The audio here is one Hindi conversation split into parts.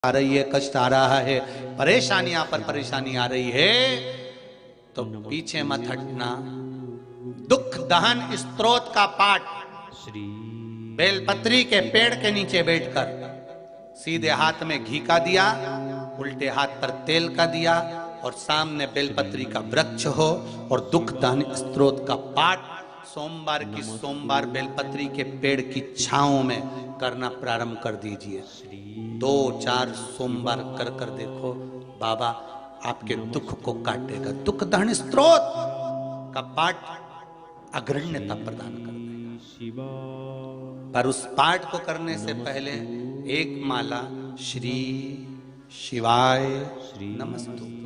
आ रही है, कष्ट आ रहा है, परेशानियां पर परेशानी आ रही है, तो पीछे मत हटना। दुख दहन स्तोत्र का पाठ बेलपत्री के पेड़ के नीचे बैठकर सीधे हाथ में घी का दिया, उल्टे हाथ पर तेल का दिया और सामने बेलपत्री का वृक्ष हो और दुख दहन स्तोत्र का पाठ सोमवार की सोमवार बेलपत्री के पेड़ की छांव में करना प्रारंभ कर दीजिए। 2-4 सोमवार कर कर देखो, बाबा आपके दुख को काटेगा। दुख दहन स्तोत्र का पाठ अग्रण्यता प्रदान कर देगा। पर उस पाठ को करने से पहले एक माला श्री शिवाय नमस्तुभ्यं,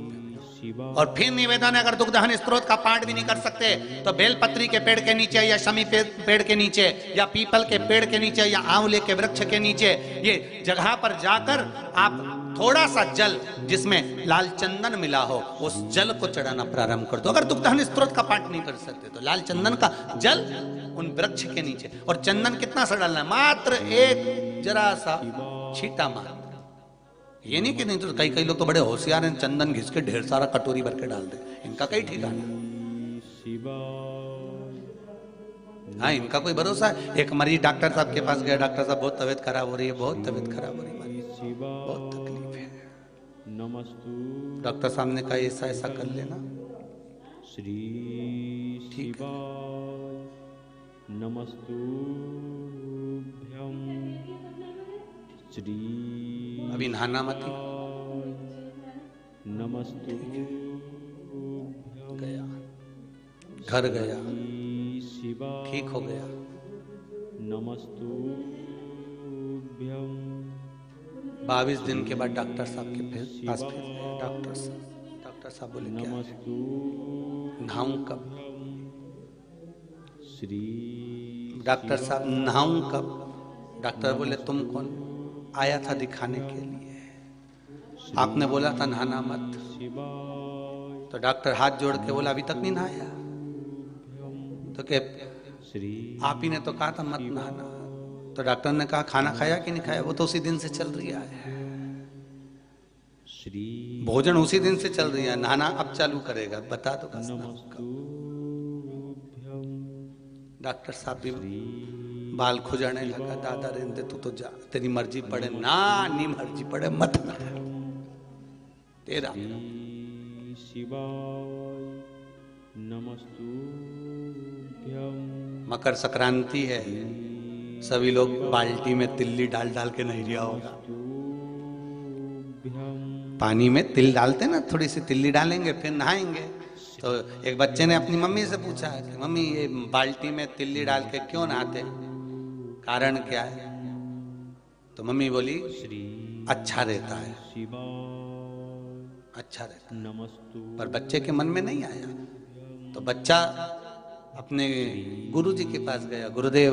और फिर निवेदन है, अगर दुख दहन स्तोत्र का पाठ भी नहीं कर सकते तो बेलपत्री के पेड़ के नीचे या शमी पेड़ के नीचे या पीपल के पेड़ के नीचे या आंवले के वृक्ष के नीचे ये जगह पर जाकर आप थोड़ा सा जल जिसमें लाल चंदन मिला हो उस जल को चढ़ाना प्रारंभ कर दो। अगर दुख दहन स्तोत्र का पाठ नहीं कर सकते तो लाल चंदन का जल उन वृक्ष के नीचे, और चंदन कितना सा डालना है, मात्र एक जरा सा छींटा मार। ये नहीं कि नहीं तो कई लोग तो बड़े होशियार हैं, चंदन घिस के ढेर सारा कटोरी भर के डाल दे, इनका कई ठिकाना। हाँ, इनका कोई भरोसा है। एक मरीज डॉक्टर साहब के पास गया, डॉक्टर साहब बहुत तबीयत खराब हो रही है, बहुत तबीयत खराब हो रही है, बहुत तकलीफ है। डॉक्टर साहब ने कहा ऐसा ऐसा कर लेना, ठीक है। अभी नहाना मत, गया घर गया, ठीक हो गया। 22 दिन के बाद डॉक्टर साहब के पास फिर गया। डॉक्टर साहब बोले क्या नहाऊं कब? डॉक्टर साहब नहाऊं कब? डॉक्टर बोले तुम कौन? आया था दिखाने के लिए, आपने बोला था नहाना मत। तो डॉक्टर हाथ जोड़ के बोला अभी तक नहीं नहाया? तो क्या आप ही ने तो कहा था मत नहाना। तो डॉक्टर ने कहा खाना खाया कि नहीं खाया? वो तो उसी दिन से चल रही है, भोजन उसी दिन से चल रही है, नहाना अब चालू करेगा, बता दो बस। डॉक्टर साहब भी बाल खुजाने लगा, दादा रहने तू तो जा, तेरी मर्जी पड़े ना, नहीं मर्जी पड़े मत ना, तेरा। मकर संक्रांति है, सभी लोग बाल्टी में तिल्ली डाल डाल के नहीं रिया होगा। पानी में तिल डालते ना, थोड़ी सी तिल्ली डालेंगे फिर नहाएंगे। तो एक बच्चे ने अपनी मम्मी से पूछा कि मम्मी ये बाल्टी में तिल्ली डाल के क्यों नहाते, कारण क्या है? तो मम्मी बोली अच्छा रहता है, अच्छा रहता है। पर बच्चे के मन में नहीं आया, तो बच्चा अपने गुरुजी के पास गया, गुरुदेव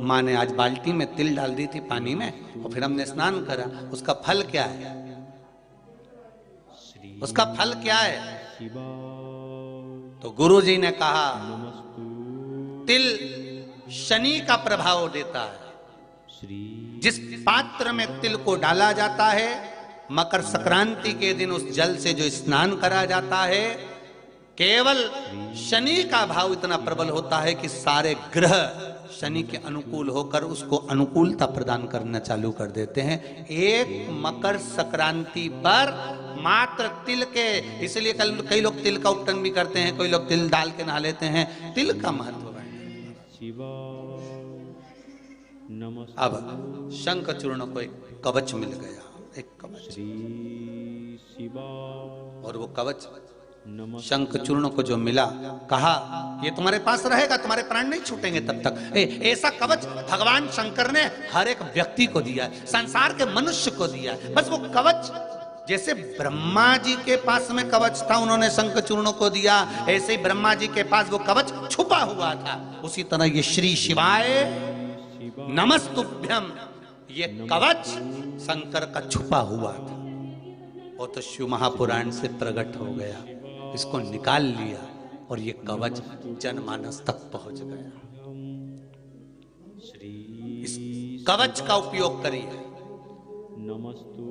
माँ ने आज बाल्टी में तिल डाल दी थी पानी में और फिर हमने स्नान करा, उसका फल क्या है? उसका फल क्या है? तो गुरुजी ने कहा तिल शनि का प्रभाव देता है। जिस पात्र में तिल को डाला जाता है, मकर संक्रांति के दिन उस जल से जो स्नान करा जाता है, केवल शनि का भाव इतना प्रबल होता है कि सारे ग्रह शनि के अनुकूल होकर उसको अनुकूलता प्रदान करना चालू कर देते हैं। एक मकर संक्रांति पर मात्र तिल के, इसलिए कई लोग तिल का उपटन भी करते हैं, कोई लोग तिल डाल के नहा लेते हैं। तिल का महत्व है। अब शंख चूर्ण को एक कवच मिल गया, एक कवच, और वो कवच शंख चूर्ण को जो मिला, कहा ये तुम्हारे पास रहेगा, तुम्हारे प्राण नहीं छूटेंगे तब तक। ऐसा कवच भगवान शंकर ने हर एक व्यक्ति को दिया है, संसार के मनुष्य को दिया है। बस वो कवच, जैसे ब्रह्मा जी के पास में कवच था, उन्होंने शंख चूर्ण को दिया, ऐसे ही ब्रह्मा जी के पास वो कवच छुपा हुआ था। उसी तरह ये श्री शिवाय नमस्तुभ्यम, ये कवच शंकर का छुपा हुआ था, वो तो शिव महापुराण से प्रकट हो गया, इसको निकाल लिया और ये कवच जनमानस तक पहुंच गया। इस कवच का उपयोग करिए। नमस्तु।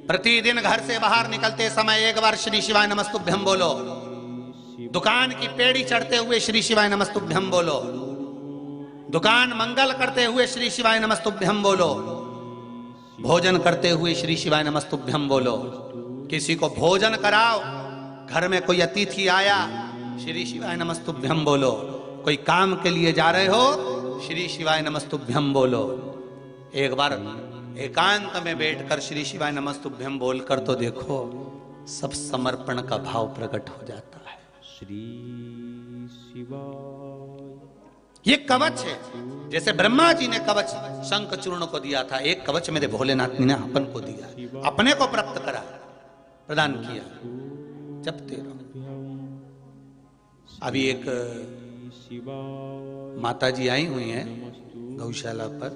प्रतिदिन घर से बाहर निकलते समय एक बार श्री शिवाय नमस्तुभ्यम बोलो। दुकान की पेड़ी चढ़ते हुए श्री शिवाय नमस्तुभ्यम बोलो। दुकान मंगल करते हुए श्री शिवाय नमस्तुभ्यम बोलो। भोजन करते हुए श्री शिवाय नमस्तुभ्यम बोलो। किसी को भोजन कराओ, घर में कोई अतिथि आया, श्री शिवाय नमस्तुभ्यम बोलो। कोई काम के लिए जा रहे हो, श्री शिवाय नमस्तुभ्यम बोलो। एक बार एकांत में बैठकर श्री शिवाय नमस्तुभ्यम बोलकर तो देखो, सब समर्पण का भाव प्रकट हो जाता है। श्री शिवाय। ये कवच है, जैसे ब्रह्मा जी ने कवच शंख चूर्ण को दिया था, एक कवच मेरे भोलेनाथ ने अपन को दिया, अपने को प्राप्त करा, प्रदान किया। जपते रहो। अभी एक माता जी आई हुई हैं गौशाला पर,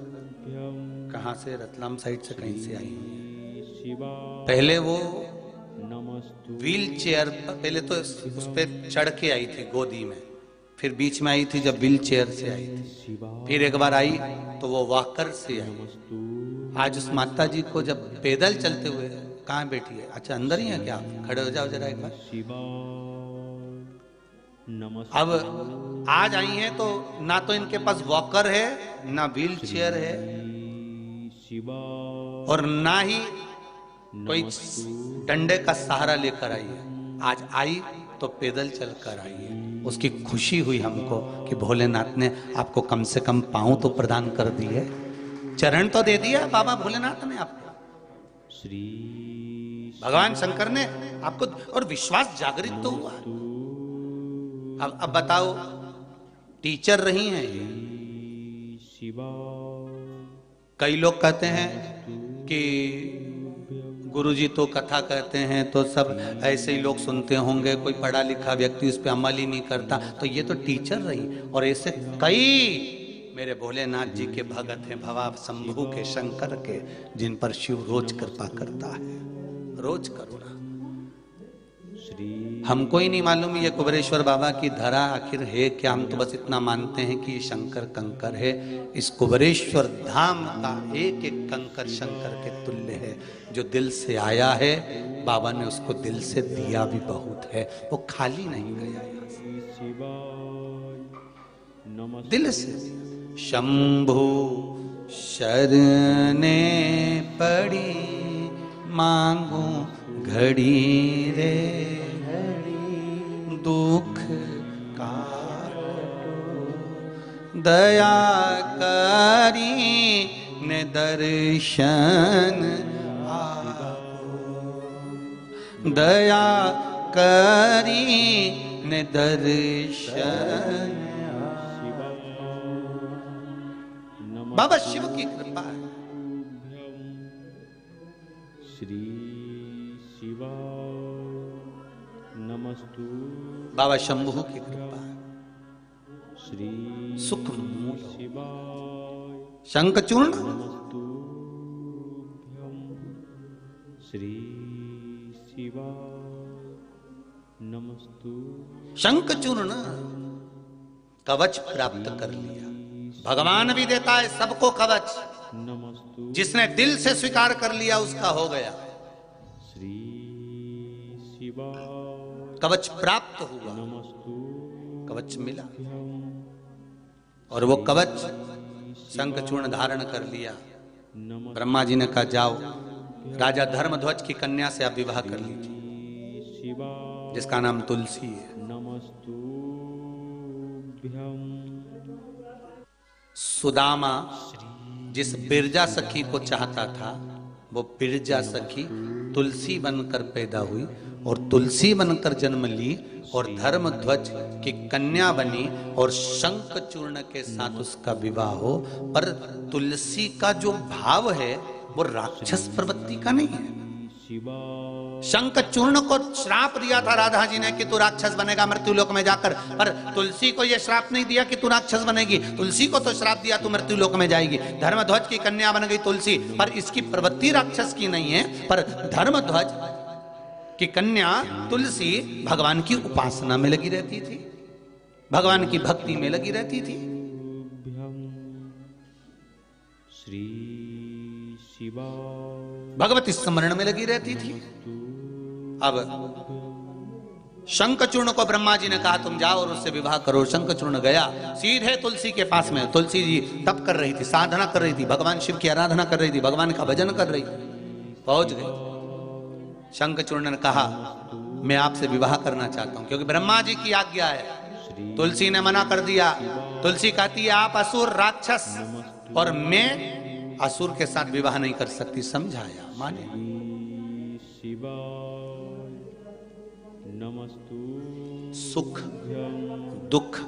कहां से, रतलाम साइड से कहीं से आई हुई है। पहले वो व्हील चेयर पर, पहले तो उस पर चढ़ के आई थी गोदी में, फिर बीच में आई थी जब व्हील चेयर से आई थी, फिर एक बार आई तो वो वॉकर से आई। आज उस माता जी को जब पैदल चलते हुए, कहाँ बैठी है, अच्छा अंदर ही है क्या, आप खड़े हो जाओ जरा एक बार। अब आज आई हैं तो ना तो इनके पास वॉकर है, ना व्हील चेयर है, और ना ही कोई डंडे का सहारा लेकर आई है। आज आई तो पैदल चलकर आई है। उसकी खुशी हुई हमको कि भोलेनाथ ने आपको कम से कम पांव तो प्रदान कर दिए, चरण तो दे दिया बाबा भोलेनाथ ने आपको। श्री भगवान शंकर ने आपको, और विश्वास जागृत तो हुआ। अब बताओ, टीचर रही हैं। कई लोग कहते हैं कि गुरुजी तो कथा कहते हैं तो सब ऐसे ही लोग सुनते होंगे, कोई पढ़ा लिखा व्यक्ति उस पर अमल ही नहीं करता। तो ये तो टीचर रही, और ऐसे कई मेरे भोलेनाथ जी के भगत हैं, भवा शंभू के, शंकर के, जिन पर शिव रोज कृपा करता है, रोज करुणा। हमको ही नहीं मालूम ये कुबेरेश्वर बाबा की धरा आखिर है क्या। हम तो बस इतना मानते हैं कि ये शंकर कंकर है। इस कुबेरेश्वर धाम का एक एक कंकर शंकर के तुल्य है। जो दिल से आया है, बाबा ने उसको दिल से दिया भी बहुत है, वो खाली नहीं गया यहाँ से, दिल से। शंभु शरणे पड़ी मांगू घड़ी रे, दुख काटो दया करी ने दर्शन आपो, दया करी ने दर्शन। बाबा शिव की कृपा है। श्री शिवाय नमस्तु। बाबा शंभू की कृपा है। श्री सुख मूल शिवाय शंखचूर्ण नमस्तुभ्यं। श्री शिवाय नमस्तु। शंखचूर्ण कवच प्राप्त कर लिया। भगवान भी देता है सबको कवच, नमस्तु। जिसने दिल से स्वीकार कर लिया उसका हो गया। श्री शिवाय कवच प्राप्त हुआ, नमस्तु। कवच मिला, और वो कवच शंखचूर्ण धारण कर लिया। ब्रह्मा जी ने कहा जाओ, राजा धर्मध्वज की कन्या से आप विवाह कर लीजिए, जिसका नाम तुलसी है। सुदामा जिस बिरजा सखी को चाहता था, वो बिरजा सखी तुलसी बनकर पैदा हुई, और तुलसी बनकर जन्म ली, और धर्मध्वज की कन्या बनी, और शंखचूर्ण के साथ उसका विवाह हो। पर तुलसी का जो भाव है वो राक्षस प्रवृत्ति का नहीं है। शंखचूर्ण को श्राप दिया था राधा जी ने कि तू राक्षस बनेगा मृत्युलोक में जाकर, पर तुलसी को यह श्राप नहीं दिया कि तू राक्षस बनेगी। तुलसी को तो श्राप दिया तू मृत्युलोक में जाएगी। धर्मध्वज की कन्या बन गई तुलसी, पर इसकी प्रवृत्ति राक्षस की नहीं है। पर धर्मध्वज की कन्या तुलसी भगवान की उपासना में लगी रहती थी, भगवान की भक्ति में लगी रहती थी। श्री शिवा भगवती स्मरण में लगी रहती थी। अब शंखचूर्ण को ब्रह्मा जी ने कहा तुम जाओ और उससे विवाह करो। शंखचूर्ण गया सीधे तुलसी के पास में। तुलसी जी तप कर रही थी, साधना कर रही थी, भगवान शिव की आराधना कर रही थी, भगवान का भजन कर रही थी। पहुंच गई। शंखचूर्ण ने कहा मैं आपसे विवाह करना चाहता हूं, क्योंकि ब्रह्मा जी की आज्ञा है। तुलसी ने मना कर दिया। तुलसी कहती है आप असुर राक्षस और मैं असुर के साथ विवाह नहीं कर सकती। समझाया, माने। सुख दुख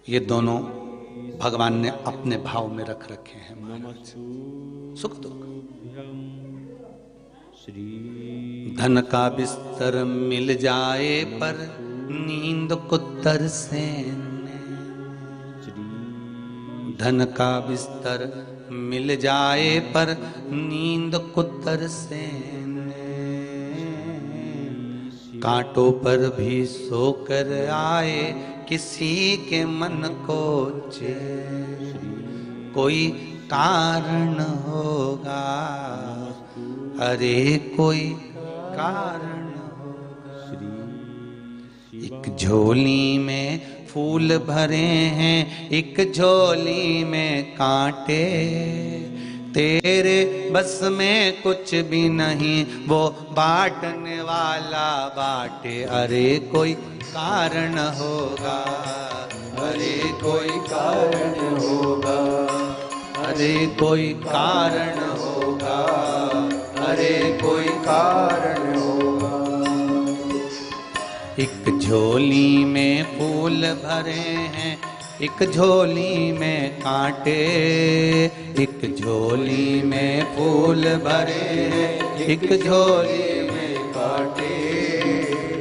ये दोनों भगवान ने अपने भाव में रख रखे हैं। सुख दुख। धन का बिस्तर मिल जाए पर नींद कुत्तर से धन का बिस्तर मिल जाए पर नींद कुत्तर से कांटों पर भी सोकर आए किसी के मन को कोई कारण होगा। अरे कोई कारण होगा। एक झोली में फूल भरे हैं, एक झोली में कांटे। तेरे बस में कुछ भी नहीं, वो बांटने वाला बांटे। अरे कोई कारण होगा, अरे कोई कारण होगा, अरे कोई कारण होगा, अरे कोई कारण होगा। एक झोली में फूल भरे हैं, एक झोली में कांटे। एक झोली में फूल भरे हैं, एक झोली में कांटे।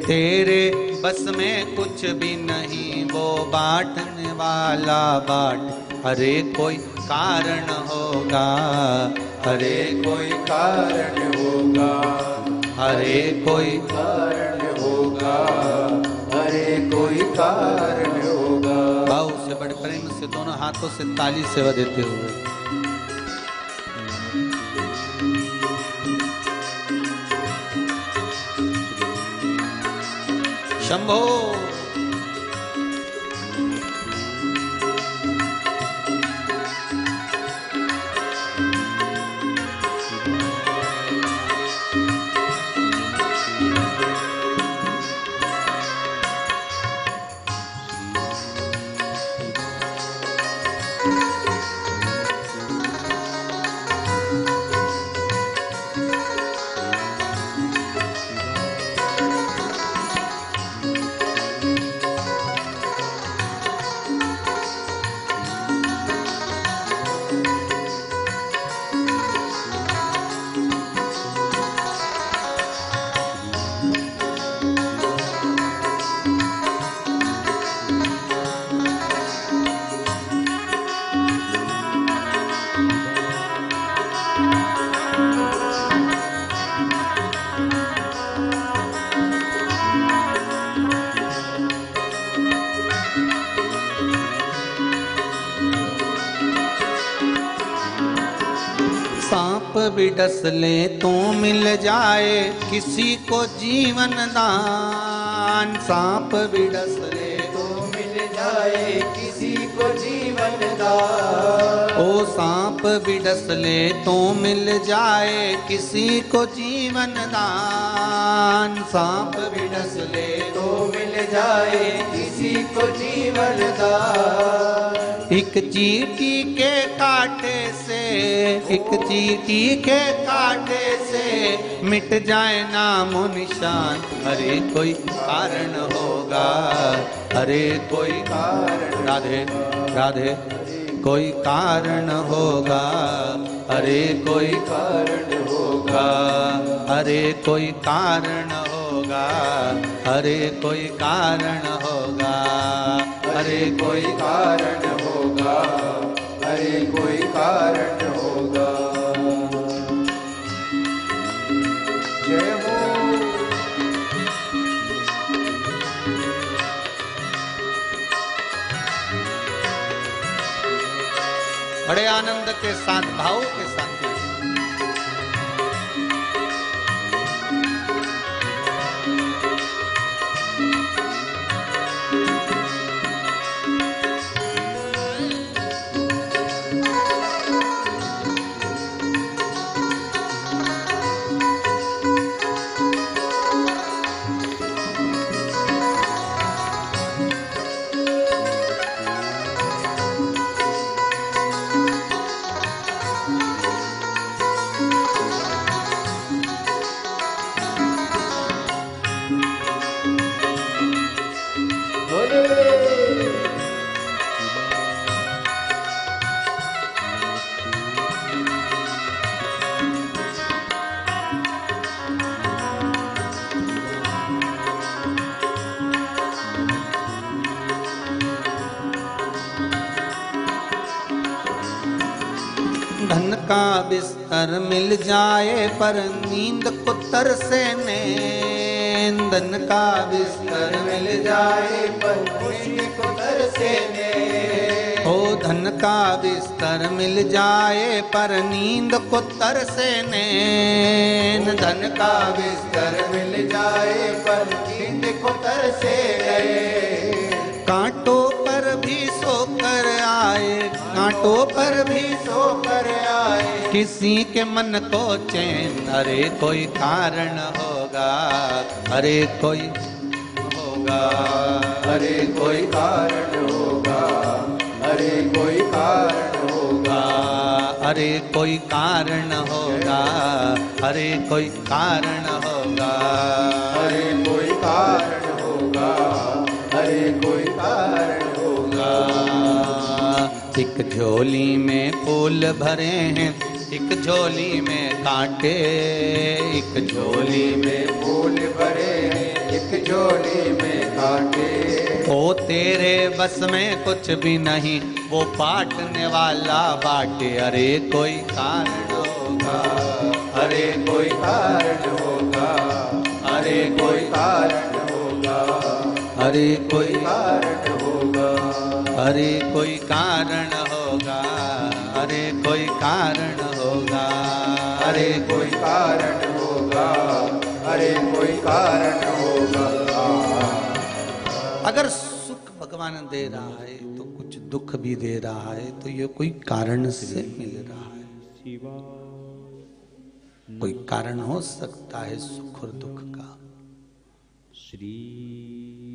तेरे बस में कुछ भी नहीं, वो बांटने वाला बांट। अरे कोई कारण होगा, अरे कोई कारण होगा, अरे कोई कारण होगा, अरे कोई कारण होगा। भाव से बड़े प्रेम से दोनों हाथों से ताली सेवा देते हुए शंभो। भी डस ले तो मिल जाए किसी को जीवन दान। सांप भी डस ले तो मिल जाए किसी को जीवन दान। ओ सांप भी डस ले तो मिल जाए किसी को जीवन दान। सांप भी डस ले तो मिल जाए किसी को जीवन दान। एक चींटी के कांटे से, एक चींटी के कांटे से मिट जाए नामो निशान। अरे कोई कारण होगा, अरे कोई कारण, राधे राधे, कोई कारण होगा, अरे कोई कारण होगा, अरे कोई कारण होगा, अरे कोई कारण होगा, अरे कोई कारण होगा, अरे कोई कारण होगा। जय हो। बड़े आनंद के साथ, भाव के साथ का बिस्तर मिल जाए पर नींद को तरसे नैन, धन का बिस्तर मिल जाए पर नींद को तरसे नैन। ओ धन का बिस्तर मिल जाए पर नींद को तरसे नैन, धन का बिस्तर मिल जाए पर नींद को तरसे नैन। कांटों पर भी सोकर आए, कांटों पर भी सोकर आए, किसी के मन को चैन, अरे कोई कारण होगा, अरे कोई होगा, अरे कोई कारण होगा, अरे कोई कारण होगा, अरे कोई कारण होगा, अरे कोई कारण होगा, अरे कोई कारण होगा, अरे कोई कारण होगा। एक झोली में फूल भरे हैं, एक झोली में कांटे, एक झोली में फूल भरे हैं, एक झोली में कांटे। ओ तेरे बस में कुछ भी नहीं, वो बांटने वाला बांटे, अरे कोई कारण होगा, अरे कोई कारण होगा, अरे कोई कारण होगा, अरे कोई कारण होगा, अरे कोई कारण होगा, अरे कोई कारण होगा, अरे कोई कारण होगा, अरे कोई कारण होगा। अगर सुख भगवान दे रहा है तो कुछ दुख भी दे रहा है, तो ये कोई कारण से मिल रहा है। कोई कारण हो सकता है सुख और दुख का। श्री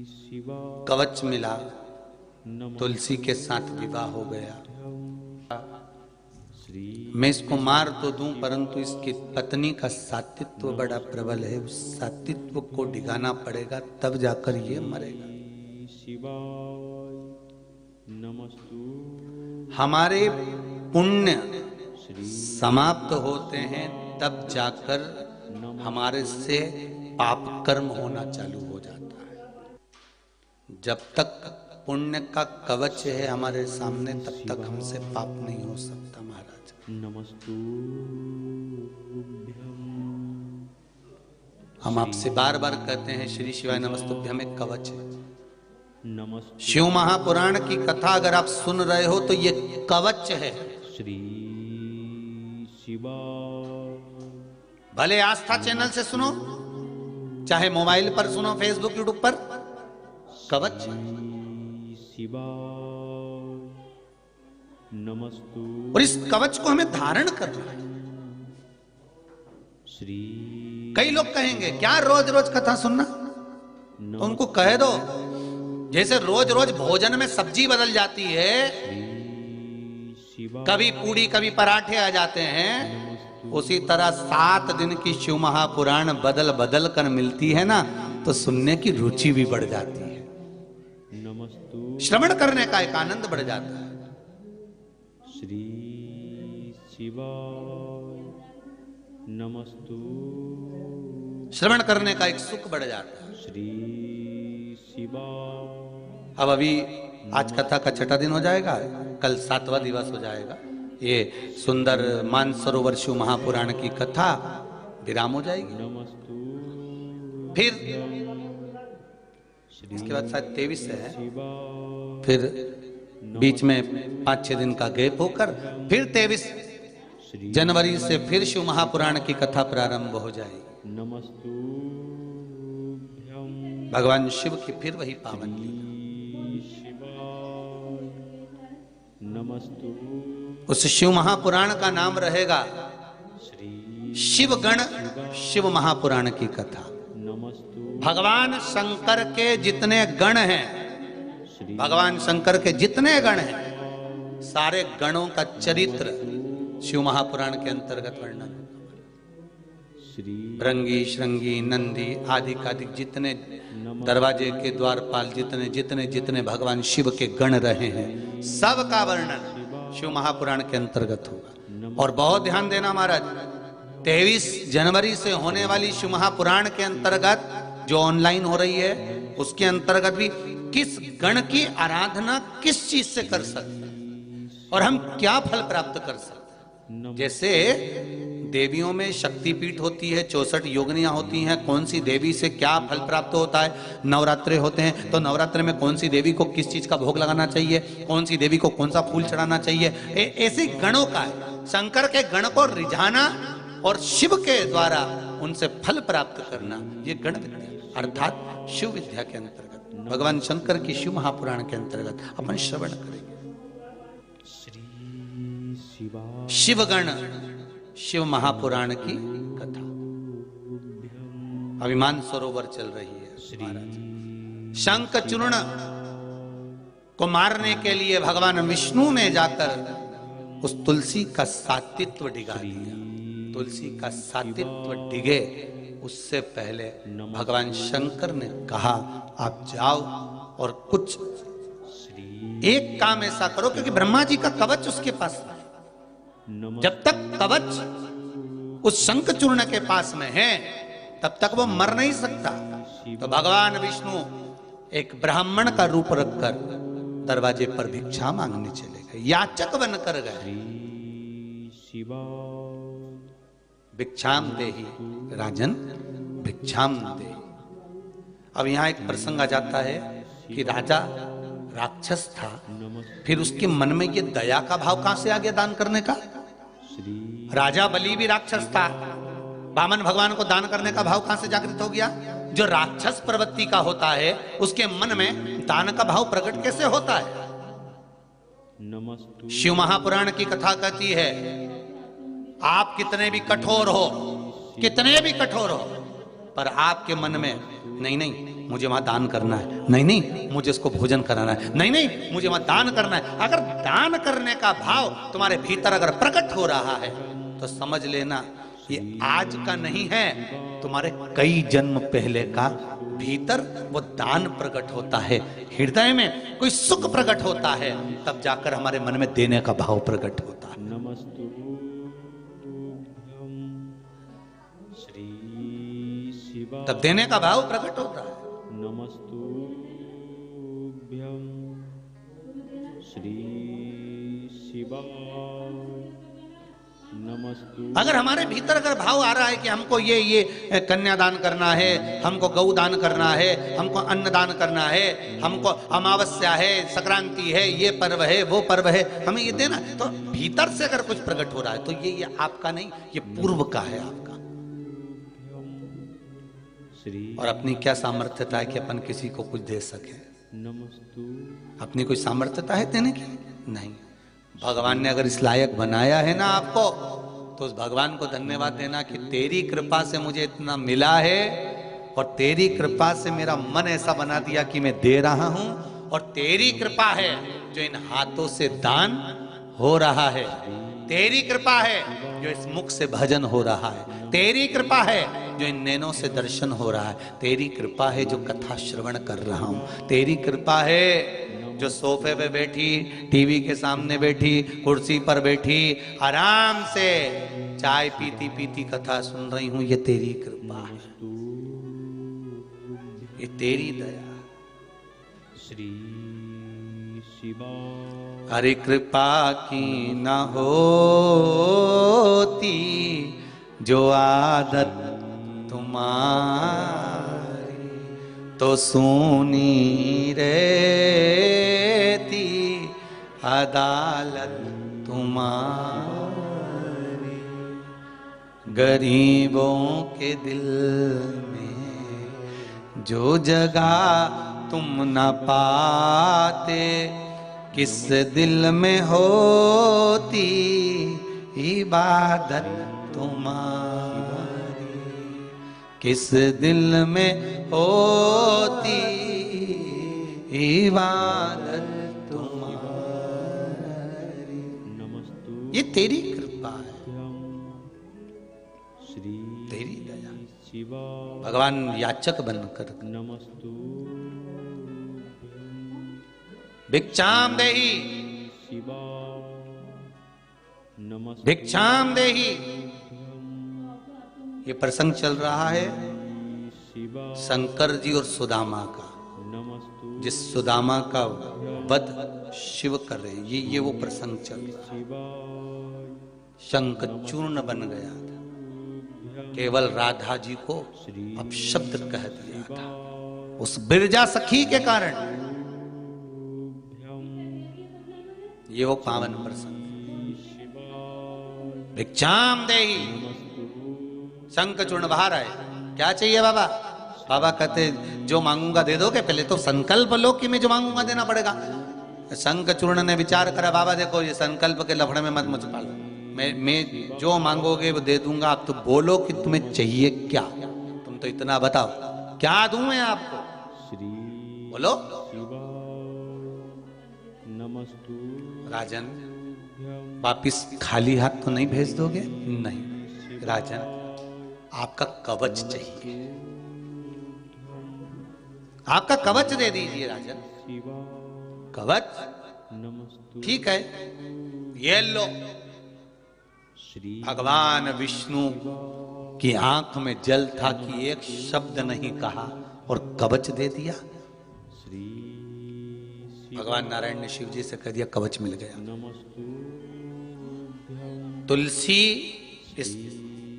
शिवा कवच मिला, तुलसी के साथ विवाह हो गया। मैं इसको मार तो दूं, परंतु इसकी पत्नी का सात्वित्व बड़ा प्रबल है, उस सात्वित्व को डिगाना पड़ेगा, तब जाकर ये मरेगा। हमारे पुण्य समाप्त होते हैं, तब जाकर हमारे से पाप कर्म होना चालू हो जाता है। जब तक पुण्य का कवच है हमारे सामने, तब तक हमसे पाप नहीं हो सकता महाराज। हम आपसे बार बार कहते हैं श्री शिवाय नमस्तुभ्यम एक कवच है। शिव महापुराण की कथा अगर आप सुन रहे हो तो ये कवच है। श्री शिवा भले आस्था चैनल से सुनो, चाहे मोबाइल पर सुनो, फेसबुक यूट्यूब पर, कवच शिवा नमस्तु। और इस कवच को हमें धारण करना है। श्री कई लोग कहेंगे क्या रोज रोज कथा सुनना, तो उनको कह दो जैसे रोज रोज भोजन में सब्जी बदल जाती है, कभी पूड़ी कभी पराठे आ जाते हैं, उसी तरह 7 दिन की शिव महापुराण बदल बदल कर मिलती है ना, तो सुनने की रुचि भी बढ़ जाती है, श्रवण करने का एक आनंद बढ़ जाता है। श्री शिवाय नमस्तु। श्रवण करने का एक सुख बढ़ जाता है। श्री शिवाय। अब अभी आज कथा का 6ठा दिन हो जाएगा, कल 7वां दिवस हो जाएगा। ये सुंदर मानसरोवर शिव महापुराण की कथा विराम हो जाएगी। नमस्तु। फिर इसके बाद शायद 23 है, फिर बीच में 5-6 दिन का गैप होकर फिर 23 जनवरी से फिर शिव महापुराण की कथा प्रारंभ हो जाएगी। नमस्तु। भगवान शिव की फिर वही पावन लीला। नमस्तु। उस शिव महापुराण का नाम रहेगा शिव गण शिव महापुराण की कथा। नमस्तु। भगवान शंकर के जितने गण हैं, भगवान शंकर के जितने गण हैं, सारे गणों का चरित्र शिव महापुराण के अंतर्गत वर्णन। भृंगी श्रृंगी नंदी आदि कादिक जितने दरवाजे के द्वारपाल, जितने जितने जितने भगवान शिव के गण रहे हैं, सब का वर्णन शिव महापुराण के अंतर्गत होगा। और बहुत ध्यान देना महाराज, 23 जनवरी से होने वाली शिव महापुराण के अंतर्गत जो ऑनलाइन हो रही है, उसके अंतर्गत भी किस गण की आराधना किस चीज से कर सकते हैं और हम क्या फल प्राप्त कर सकते हैं, जैसे देवियों में शक्तिपीठ होती है, 64 योगिनियां होती हैं, कौन सी देवी से क्या फल प्राप्त होता है। नवरात्रे होते हैं तो नवरात्रे में कौन सी देवी को किस चीज का भोग लगाना चाहिए, कौन सी देवी को कौन सा फूल चढ़ाना चाहिए, ऐसे गणों का है। शंकर के गण को रिझाना और शिव के द्वारा उनसे फल प्राप्त करना, ये गण विद्या अर्थात शिव विद्या के अंतर्गत, भगवान शंकर की शिव महापुराण के अंतर्गत अपन श्रवण करेंगे। शिवगण शिव महापुराण की कथा अभिमान सरोवर चल रही है। शंख चूर्ण को मारने के लिए भगवान विष्णु ने जाकर उस तुलसी का सात्वित्व डिगा दिया। तुलसी का सात्वित्व डिगे उससे पहले भगवान शंकर ने कहा आप जाओ और कुछ एक काम ऐसा करो, क्योंकि ब्रह्मा जी का कवच उसके पास है। जब तक कवच उस शंख चूर्ण के पास में है तब तक वो मर नहीं सकता। तो भगवान विष्णु एक ब्राह्मण का रूप रखकर दरवाजे पर भिक्षा मांगने चले गए, याचक बनकर गए। भिक्षाम देहि राजन भिक्षाम देहि। अब यहां एक प्रसंग आ जाता है कि राजा राक्षस था, फिर उसके मन में ये दया का भाव कहां से आ गया दान करने का। राजा बलि भी राक्षस था, वामन भगवान को दान करने का भाव कहां से जागृत हो गया। जो राक्षस प्रवृत्ति का होता है उसके मन में दान का भाव प्रकट कैसे होता है। शिव महापुराण की कथा कहती है आप कितने भी कठोर हो, कितने भी कठोर हो, पर आपके मन में नहीं नहीं मुझे वहां दान करना है, नहीं नहीं मुझे इसको भोजन कराना है, नहीं नहीं मुझे वहां दान करना है। अगर दान करने का भाव तुम्हारे भीतर अगर प्रकट हो रहा है तो समझ लेना ये आज का नहीं है, तुम्हारे कई जन्म पहले का भीतर वो दान प्रकट होता है। हृदय में कोई सुख प्रकट होता है तब जाकर हमारे मन में देने का भाव प्रकट होता है। तब देने का भाव प्रकट होता है। नमस्तुभ्यं श्री शिवाय नमस्तु। अगर हमारे भीतर अगर भाव आ रहा है कि हमको ये कन्यादान करना है, हमको गौ दान करना है, हमको अन्न दान करना है, हमको अमावस्या है, संक्रांति है, ये पर्व है, वो पर्व है, हमें ये देना, तो भीतर से अगर कुछ प्रकट हो रहा है तो ये आपका नहीं, ये पूर्व का है आपका। और अपनी क्या सामर्थ्यता है कि अपन किसी को कुछ दे सके। अपनी कोई सामर्थ्यता है देने की? नहीं। भगवान ने अगर इस लायक बनाया है ना आपको तो उस भगवान को धन्यवाद देना कि तेरी कृपा से मुझे इतना मिला है और तेरी कृपा से मेरा मन ऐसा बना दिया कि मैं दे रहा हूं, और तेरी कृपा है जो इन हाथों से दान हो रहा है, तेरी कृपा है जो इस मुख से भजन हो रहा है, तेरी कृपा है जो इन नैनों से दर्शन हो रहा है, तेरी कृपा है जो कथा श्रवण कर रहा हूं, तेरी कृपा है जो सोफे पे बैठी, टीवी के सामने बैठी, कुर्सी पर बैठी, आराम से चाय पीती पीती कथा सुन रही हूं, ये तेरी कृपा है, ये तेरी दया। श्री शिवा हरि कृपा की न होती जो आदत तुम्हारी तो सुनी रहती अदालत तुम्हारी। गरीबों के दिल में जो जगह तुम न पाते किस दिल में होती इबादत तुम्हारी, किस दिल में होती इबादत तुम्हारी। ये तेरी कृपा है, तेरी दया। भगवान याचक बनकर नमस्तु भिक्षाम देहि भिक्षाम देहि। ये प्रसंग चल रहा है शंकर जी और सुदामा का, जिस सुदामा का वध शिव कर रहे हैं, ये वो प्रसंग चल रहा है। शंख चूर्ण बन गया था, केवल राधा जी को अपशब्द कह दिया था उस बिरजा सखी के कारण। ये वो पावन प्रसंग। भिक्षाम देहि, शंख चूर्ण बाहर आए। क्या चाहिए बाबा? बाबा कहते जो मांगूंगा दे दोगे, पहले तो संकल्प लो कि मैं जो मांगूंगा देना पड़ेगा। शंख चूर्ण ने विचार करा, बाबा देखो ये संकल्प के लफड़े में मत मुझ पालो, मैं जो मांगोगे वो दे दूंगा। आप तो बोलो कि तुम्हें चाहिए क्या, तुम तो इतना बताओ क्या दूं मैं आपको, बोलो। राजन वापिस खाली हाथ तो नहीं भेज दोगे? नहीं राजन, आपका कवच चाहिए, आपका कवच दे दीजिए राजन। कवच? ठीक है, ये लो। भगवान विष्णु की आंख में जल था कि एक शब्द नहीं कहा और कवच दे दिया। भगवान नारायण ने शिव जी से कह दिया कवच मिल गया। तुलसी इस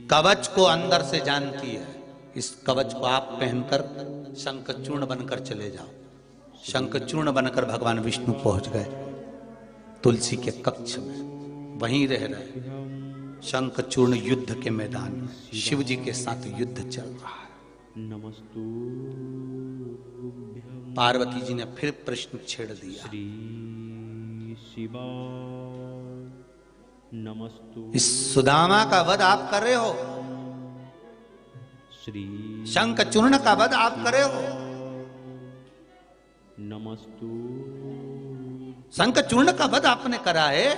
कवच को अंदर से जानती है। इस कवच को आप पहनकर शंखचूर्ण बनकर चले जाओ। शंखचूर्ण बनकर भगवान विष्णु पहुंच गए तुलसी के कक्ष में, वहीं रह रहे। शंखचूर्ण युद्ध के मैदान में शिव जी के साथ युद्ध चल रहा है। पार्वती जी ने फिर प्रश्न छेड़ दिया, इस सुदामा का वध आप कर रहे हो, शंखचूर्ण का वध आप कर रहे हो, शंखचूर्ण का वध आपने करा है।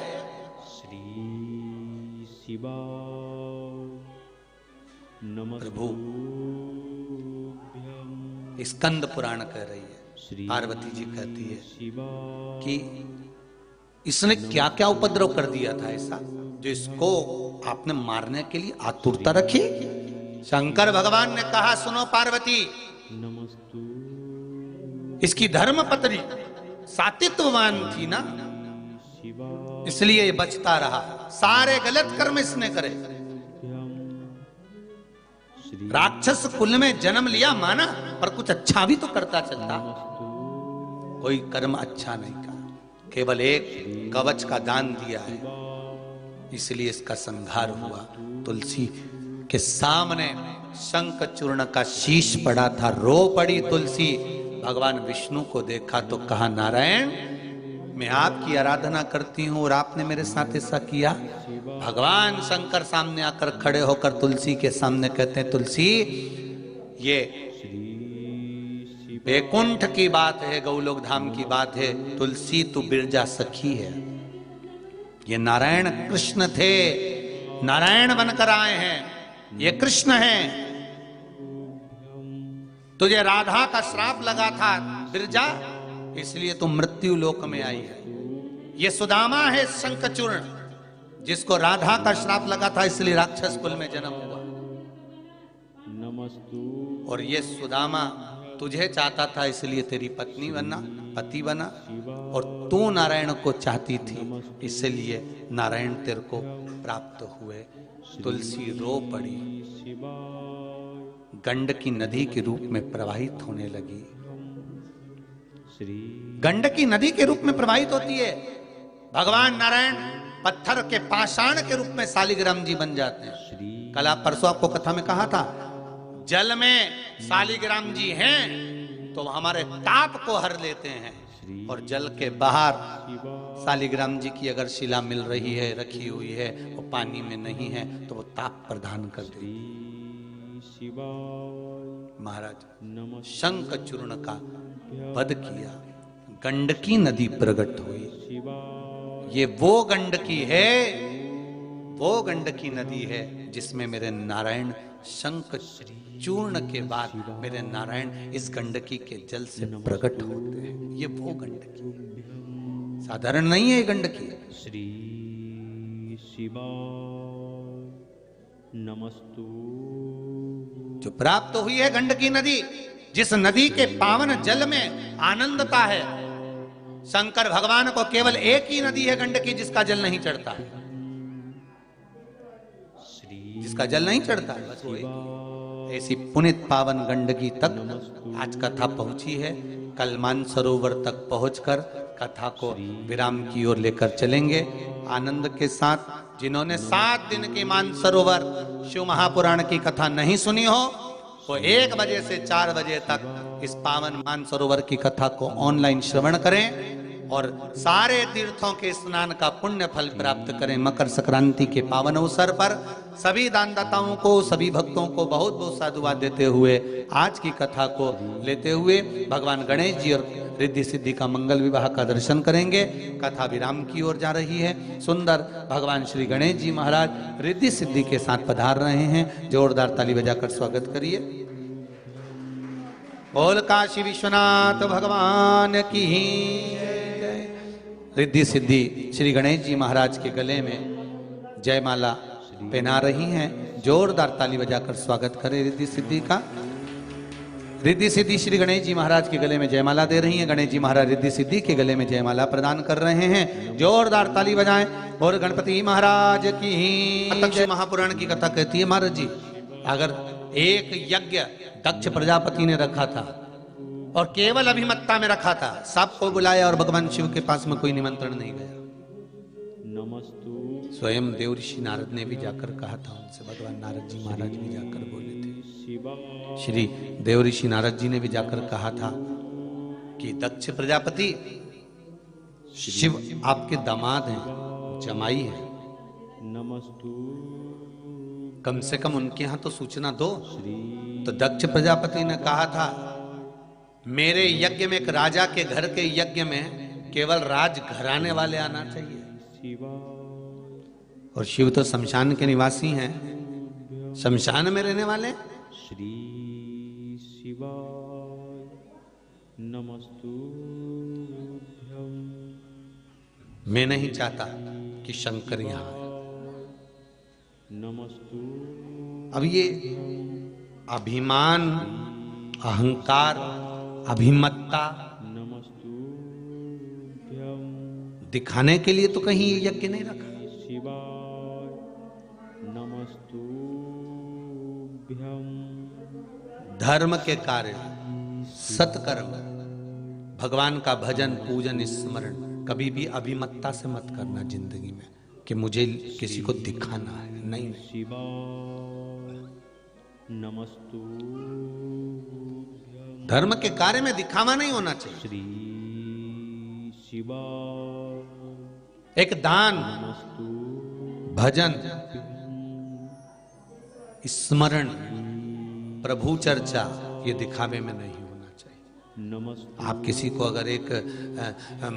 प्रभु स्कंद पुराण कह रही है, पार्वती जी कहती है कि इसने क्या क्या उपद्रव कर दिया था ऐसा जो इसको आपने मारने के लिए आतुरता रखी। शंकर भगवान ने कहा सुनो पार्वती, इसकी धर्म पत्नी सातित्ववान थी ना, इसलिए ये बचता रहा। सारे गलत कर्म इसने करे। राक्षस कुल में जन्म लिया माना, पर कुछ अच्छा भी तो करता चलता। कोई कर्म अच्छा नहीं करा, केवल एक कवच का दान दिया है, इसलिए इसका संहार हुआ। तुलसी के सामने शंखचूर्ण का शीश पड़ा था, रो पड़ी तुलसी। भगवान विष्णु को देखा तो कहा नारायण मैं आपकी आराधना करती हूं और आपने मेरे साथ ऐसा किया। भगवान शंकर सामने आकर खड़े होकर तुलसी के सामने कहते हैं तुलसी ये वैकुंठ की बात है, गौलोक धाम की बात है। तुलसी तू बिरजा सखी है, ये नारायण कृष्ण थे, नारायण बनकर आए हैं, ये कृष्ण हैं। तुझे राधा का श्राप लगा था बिरजा, इसलिए तुम मृत्यु लोक में आई है। ये सुदामा है शंखचूर्ण, जिसको राधा का श्राप लगा था, इसलिए राक्षस कुल में जन्म हुआ। और ये सुदामा तुझे चाहता था, इसलिए तेरी पत्नी बना, पति बना। और तू नारायण को चाहती थी, इसलिए नारायण तेरे को प्राप्त हुए। तुलसी रो पड़ी, गंडकी नदी के रूप में प्रवाहित होने लगी। गंडकी नदी के रूप में प्रवाहित होती है। भगवान नारायण पत्थर के पाषाण के रूप में शालिग्राम जी बन जाते हैं। कल परसों आपको कथा में कहा था, जल में शालिग्राम जी हैं तो हमारे ताप को हर लेते हैं, और जल के बाहर शालिग्राम जी की अगर शिला मिल रही है, रखी हुई है, वो पानी में नहीं है, तो वो ताप प्रदान कर देती। महाराज शंखचूर्ण का वध किया, गंडकी नदी प्रकट हुई। ये वो गंडकी है, वो गंडकी नदी है जिसमें मेरे नारायण शंखचूर्ण के बाद मेरे नारायण इस गंडकी के जल से प्रकट होते हैं। ये वो गंडकी साधारण नहीं है, ये गंडकी। श्री शिवाय नमस्तु। जो प्राप्त हुई है गंडकी नदी, जिस नदी के पावन जल में आनंदता है। शंकर भगवान को केवल एक ही नदी है गंडकी जिसका जल नहीं चढ़ता है। जिसका जल नहीं चढ़ता है बस वो एक। ऐसी पुनित पावन गंडकी तक आज कथा पहुंची है। कल मानसरोवर तक पहुंचकर कथा को विराम की ओर लेकर चलेंगे आनंद के साथ। जिन्होंने 7 दिन की मानसरोवर शिव महापुराण की कथा नहीं सुनी हो वो 1 बजे से 4 बजे तक इस पावन मानसरोवर की कथा को ऑनलाइन श्रवण करें और सारे तीर्थों के स्नान का पुण्य फल प्राप्त करें। मकर संक्रांति के पावन अवसर पर सभी दानदाताओं को, सभी भक्तों को बहुत बहुत साधुवाद देते हुए आज की कथा को लेते हुए भगवान गणेश जी और रिद्धि सिद्धि का मंगल विवाह का दर्शन करेंगे। कथा विराम की ओर जा रही है। सुंदर भगवान श्री गणेश जी महाराज रिद्धि सिद्धि के साथ पधार रहे हैं। जोरदार ताली बजाकर स्वागत करिए। बोल काशी विश्वनाथ भगवान की रिद्धि सिद्धि श्री गणेश जी महाराज के गले में जयमाला पहना रही हैं। जोरदार ताली बजाकर स्वागत करें रिद्धि सिद्धि का। रिद्धि सिद्धि श्री गणेश जी महाराज के गले में जयमाला दे रही हैं। गणेश जी महाराज रिद्धि सिद्धि के गले में जयमाला प्रदान कर रहे हैं। जोरदार ताली बजाएं और गणपति महाराज की। दक्ष महापुराण की कथा कहती है महाराज जी अगर एक यज्ञ दक्ष प्रजापति ने रखा था और केवल अभिमत्ता में रखा था, सबको बुलाया और भगवान शिव के पास में कोई निमंत्रण नहीं गया। नमस्तु स्वयं देव ऋषि नारद ने भी जाकर कहा था उनसे। भगवान नारद जी महाराज भी जाकर बोले थे। श्री देव ऋषि नारद जी ने भी जाकर कहा था कि दक्ष प्रजापति शिव आपके दामाद हैं, जमाई हैं, नमस्तु कम से कम उनके यहाँ तो सूचना दो। तो दक्ष प्रजापति ने कहा था मेरे यज्ञ में, एक राजा के घर के यज्ञ में केवल राज घराने वाले आना चाहिए। और शिव तो शमशान के निवासी हैं, शमशान में रहने वाले। श्री शिवाय नमस्तु। मैं नहीं चाहता कि शंकर यहाँ आए। नमस्तु अब ये अभिमान, अहंकार, अभिमत्ता दिखाने के लिए तो कहीं ये यज्ञ नहीं रखा। शिवाय नमस्तुभ्यं। धर्म के कार्य, सत्कर्म, भगवान का भजन, पूजन, स्मरण कभी भी अभिमत्ता से मत करना जिंदगी में कि मुझे किसी को दिखाना है। नहीं, शिवाय नमस्तुभ्यं। धर्म के कार्य में दिखावा नहीं होना चाहिए। श्री शिवाय एक दान, नमस्तु भजन, स्मरण, प्रभु चर्चा ये दिखावे में नहीं होना चाहिए। नमस्तु। आप किसी को अगर एक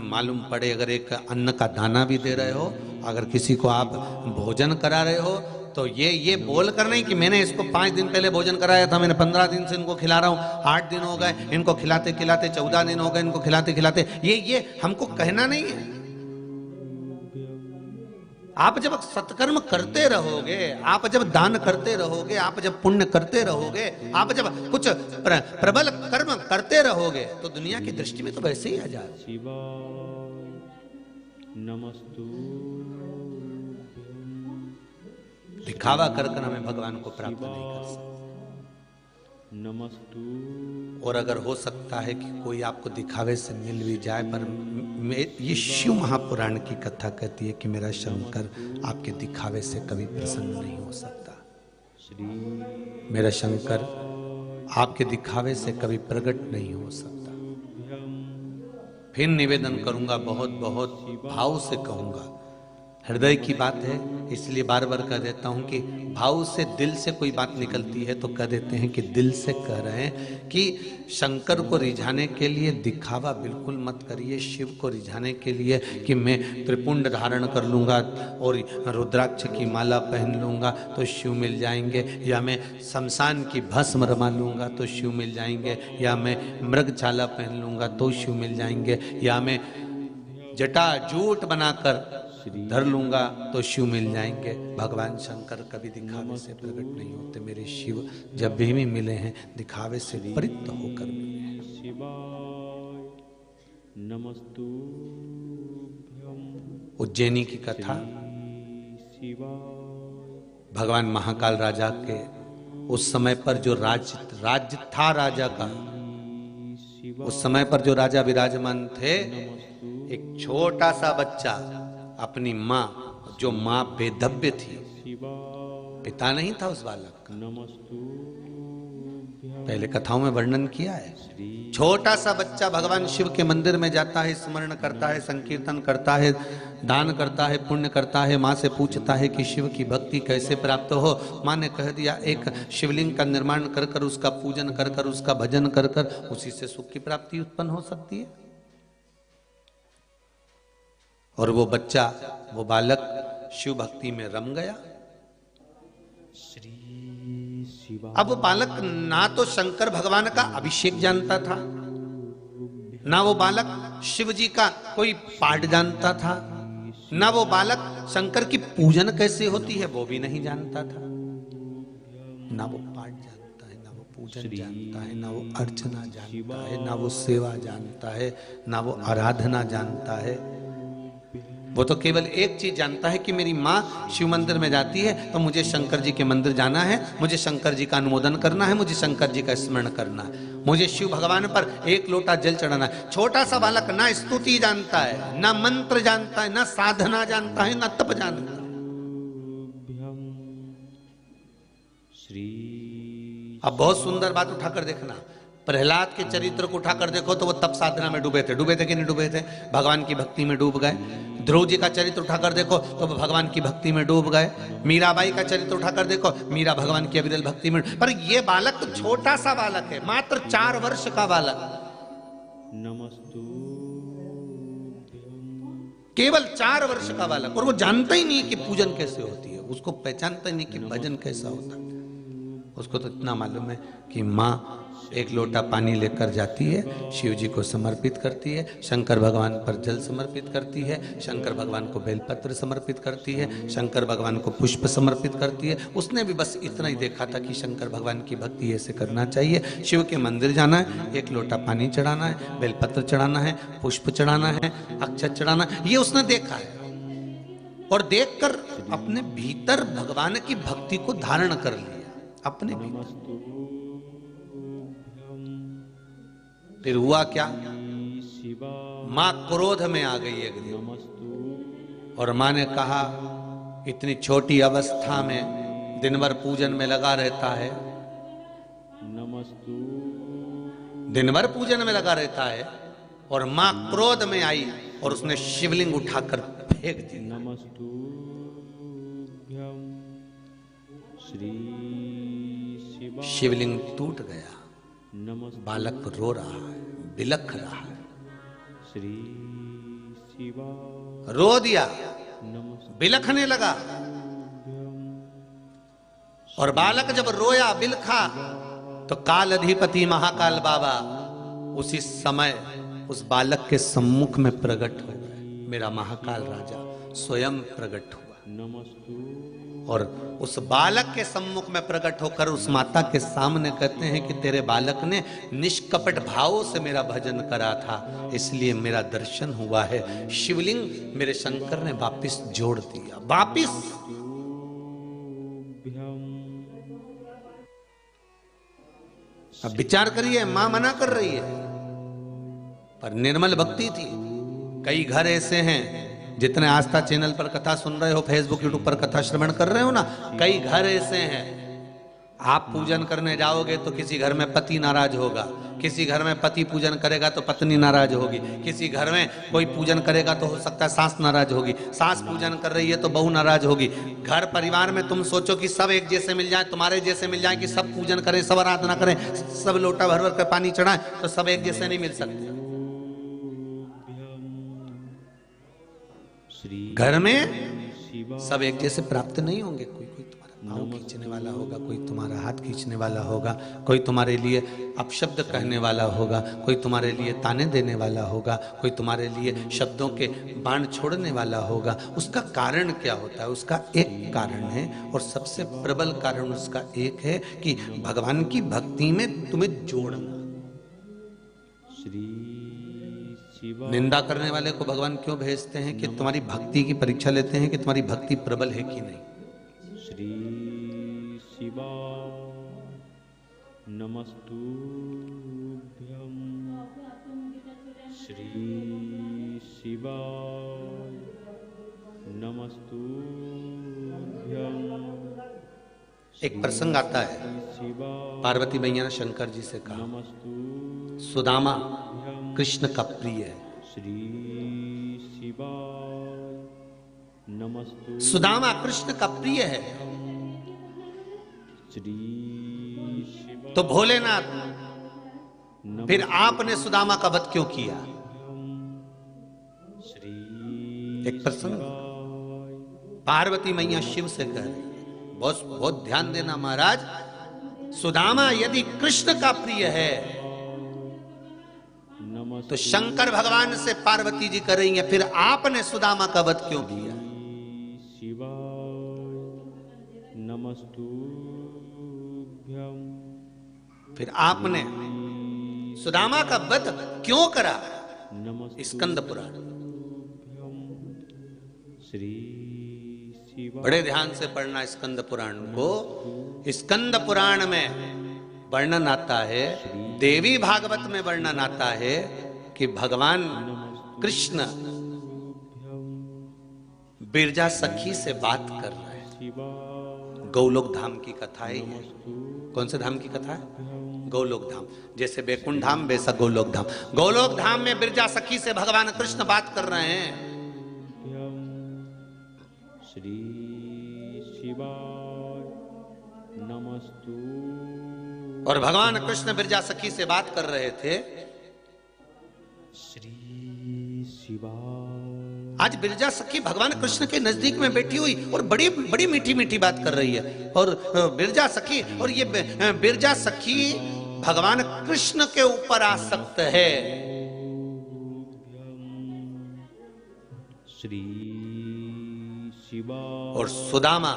मालूम पड़े, अगर एक अन्न का दाना भी दे रहे हो, अगर किसी को आप भोजन करा रहे हो तो ये बोल कर नहीं कि मैंने इसको 5 दिन पहले भोजन कराया था, मैंने 15 दिन से इनको खिला रहा हूँ, 8 दिन हो गए इनको खिलाते खिलाते, 14 दिन हो गए इनको खिलाते खिलाते, ये हमको कहना नहीं है। आप जब सत्कर्म करते रहोगे, आप जब दान करते रहोगे, आप जब पुण्य करते रहोगे, आप जब कुछ प्रबल कर्म करते रहोगे तो दुनिया की दृष्टि में तो वैसे ही आ जाए। शिवाय नमस्तु। दिखावा कर हमें भगवान को प्राप्त नहीं कर सकते। नमस्तु। और अगर हो सकता है कि कोई आपको दिखावे से मिल भी जाए, पर ये शिव महापुराण की कथा कहती है कि मेरा शंकर आपके दिखावे से कभी प्रसन्न नहीं हो सकता। मेरा शंकर आपके दिखावे से कभी प्रकट नहीं हो सकता। फिर निवेदन करूंगा, बहुत बहुत भाव से कहूंगा, हृदय की बात है, इसलिए बार बार कह देता हूं कि भाव से, दिल से कोई बात निकलती है तो कह देते हैं कि दिल से कह रहे हैं कि शंकर को रिझाने के लिए दिखावा बिल्कुल मत करिए। शिव को रिझाने के लिए कि मैं त्रिपुंड धारण कर लूंगा और रुद्राक्ष की माला पहन लूंगा तो शिव मिल जाएंगे, या मैं शमशान की भस्म रमा लूंगा तो शिव मिल जाएंगे, या मैं मृगछाला पहन लूंगा तो शिव मिल जाएंगे, या मैं जटा जूट बनाकर धर लूंगा तो शिव मिल जाएंगे। भगवान शंकर कभी दिखावे से प्रकट नहीं होते। मेरे शिव जब भी मिले हैं दिखावे से परित होकर मिले हैं। शिवाय नमस्तुभ्यं। उज्जैनी की कथा, शिवाय भगवान महाकाल राजा के उस समय पर जो राज्य था राजा का, उस समय पर जो राजा विराजमान थे, एक छोटा सा बच्चा अपनी माँ, जो माँ बेधव्य थी, पिता नहीं था उस बालक का, पहले कथाओं में वर्णन किया है। छोटा सा बच्चा भगवान शिव के मंदिर में जाता है, स्मरण करता है, संकीर्तन करता है, दान करता है, पुण्य करता है, माँ से पूछता है कि शिव की भक्ति कैसे प्राप्त हो। माँ ने कह दिया एक शिवलिंग का निर्माण कर कर, उसका पूजन कर कर, उसका भजन कर कर, उसी से सुख की प्राप्ति उत्पन्न हो सकती है। और वो बच्चा, वो बालक शिव भक्ति में रम गया। अब वो बालक ना तो शंकर भगवान का अभिषेक जानता था, ना वो बालक शिव जी का कोई पाठ जानता था, ना वो बालक शंकर की पूजन कैसे होती है वो भी नहीं जानता था। ना वो पाठ जानता है, ना वो पूजन जानता है, ना वो अर्चना जानता है, ना वो सेवा जानता है, ना वो आराधना जानता है। वो तो केवल एक चीज जानता है कि मेरी माँ शिव मंदिर में जाती है तो मुझे शंकर जी के मंदिर जाना है, मुझे शंकर जी का अनुमोदन करना है, मुझे शंकर जी का स्मरण करना है, मुझे शिव भगवान पर एक लोटा जल चढ़ाना है। छोटा सा बालक ना स्तुति जानता है, ना मंत्र जानता है, ना साधना जानता है, ना तप जानता है। अब बहुत सुंदर बात उठाकर देखना, प्रहलाद के चरित्र को उठाकर देखो तो वो तप साधना में डूबे थे कि नहीं डूबे थे? भगवान की भक्ति में डूब गए। ध्रुव जी का चरित्र उठाकर देखो तो वो भगवान की भक्ति में डूब गए। मीराबाई का चरित्र उठाकर देखो, मीरा भगवान की अविरल भक्ति में। पर ये बालक तो छोटा सा बालक है, मात्र 4 वर्ष का बालक, केवल 4 वर्ष का बालक, और वो जानता ही नहीं कि पूजन कैसे होती है, उसको पहचानता ही नहीं कि भजन कैसा होता है। उसको तो इतना मालूम है कि माँ एक लोटा पानी लेकर जाती है, शिव जी को समर्पित करती है, शंकर भगवान पर जल समर्पित करती है, शंकर भगवान को बेलपत्र समर्पित करती है, शंकर भगवान को पुष्प समर्पित करती है। उसने भी बस इतना ही देखा था कि शंकर भगवान की भक्ति ऐसे करना चाहिए, शिव के मंदिर जाना है, एक लोटा पानी चढ़ाना है, बेलपत्र चढ़ाना है, पुष्प चढ़ाना है, अक्षत चढ़ाना है, ये उसने देखा है। और देखकर अपने भीतर भगवान की भक्ति को धारण कर लिया अपने भीतर। फिर हुआ क्या? मां क्रोध में आ गई एक दिन, और मां ने कहा इतनी छोटी अवस्था में दिन भर पूजन में लगा रहता है, दिन भर पूजन में लगा रहता है। और मां क्रोध में आई और उसने शिवलिंग उठाकर फेंक दी। शिवलिंग टूट गया, बालक रो रहा है, बिलख रहा है, रो दिया, बिलखने लगा। और बालक जब रोया, बिलखा, तो काल अधिपति महाकाल बाबा उसी समय उस बालक के सम्मुख में प्रकट हो गए। मेरा महाकाल राजा स्वयं प्रकट हुआ और उस बालक के सम्मुख में प्रकट होकर उस माता के सामने कहते हैं कि तेरे बालक ने निष्कपट भावों से मेरा भजन करा था, इसलिए मेरा दर्शन हुआ है। शिवलिंग मेरे शंकर ने वापिस जोड़ दिया, वापिस। अब विचार करिए, मां मना कर रही है पर निर्मल भक्ति थी। कई घर ऐसे हैं, जितने आस्था चैनल पर कथा सुन रहे हो, फेसबुक यूट्यूब पर कथा श्रवण कर रहे हो ना, कई घर ऐसे हैं, आप पूजन करने जाओगे तो किसी घर में पति नाराज होगा, किसी घर में पति पूजन करेगा तो पत्नी नाराज होगी, किसी घर में कोई पूजन करेगा तो हो सकता है सास नाराज होगी, सास पूजन कर रही है तो बहू नाराज होगी। घर परिवार में तुम सोचो कि सब एक जैसे मिल जाए, तुम्हारे जैसे मिल जाए, कि सब पूजन करें, सब आराधना करें, सब लोटा भर भर कर पानी चढ़ाएं, तो सब एक जैसे नहीं मिल सकते। घर में सब एक जैसे प्राप्त नहीं होंगे। कोई कोई तुम्हारा पाँव खींचने वाला होगा, कोई तुम्हारा हाथ खींचने वाला होगा, कोई तुम्हारे लिए अपशब्द कहने वाला होगा, कोई तुम्हारे लिए ताने देने वाला होगा, कोई तुम्हारे लिए शब्दों के बाण छोड़ने वाला होगा। उसका कारण क्या होता है? उसका एक कारण है, और सबसे प्रबल कारण उसका एक है कि भगवान की भक्ति में तुम्हें जोड़ना। निंदा करने वाले को भगवान क्यों भेजते हैं? कि तुम्हारी भक्ति की परीक्षा लेते हैं कि तुम्हारी भक्ति प्रबल है कि नहीं। शिवाय नमस्तुभ्यं श्री शिवाय नमस्तुभ्यं। एक प्रसंग आता है, पार्वती मैया ने शंकर जी से कहा, सुदामा कृष्ण का प्रिय है। श्री शिवाय नमस्तु सुदामा कृष्ण का प्रिय है, श्री शिवाय तो भोलेनाथ फिर आपने सुदामा का वध क्यों किया? श्री एक प्रसंग पार्वती मैया शिव से कह रही, बहुत बहुत ध्यान देना महाराज, सुदामा यदि कृष्ण का प्रिय है तो शंकर भगवान से पार्वती जी कर रही है, फिर आपने सुदामा का वध क्यों किया? शिवाय नमस्तुभ्यं फिर आपने सुदामा का वध क्यों करा? स्कंद पुराण। श्री शिवाय बड़े ध्यान से पढ़ना स्कंद पुराण को। स्कंद पुराण में वर्णन आता है, देवी भागवत में वर्णन आता है कि भगवान कृष्ण बिरजा सखी से बात कर रहे हैं। गौलोक धाम की कथा है ये। कौन से धाम की कथा है? गौलोक धाम। जैसे बैकुंठ धाम वैसा गौलोक धाम। गौलोक धाम में बिरजा सखी से भगवान कृष्ण बात कर रहे हैं। श्री शिवाय नमस्तु और भगवान कृष्ण बिरजा सखी से बात कर रहे थे। श्री शिवाय आज बिरजा सखी भगवान कृष्ण के नजदीक में बैठी हुई और बड़ी बड़ी मीठी मीठी बात कर रही है। और बिरजा सखी, और ये बिरजा सखी भगवान कृष्ण के ऊपर आसक्त है। श्री शिवाय और सुदामा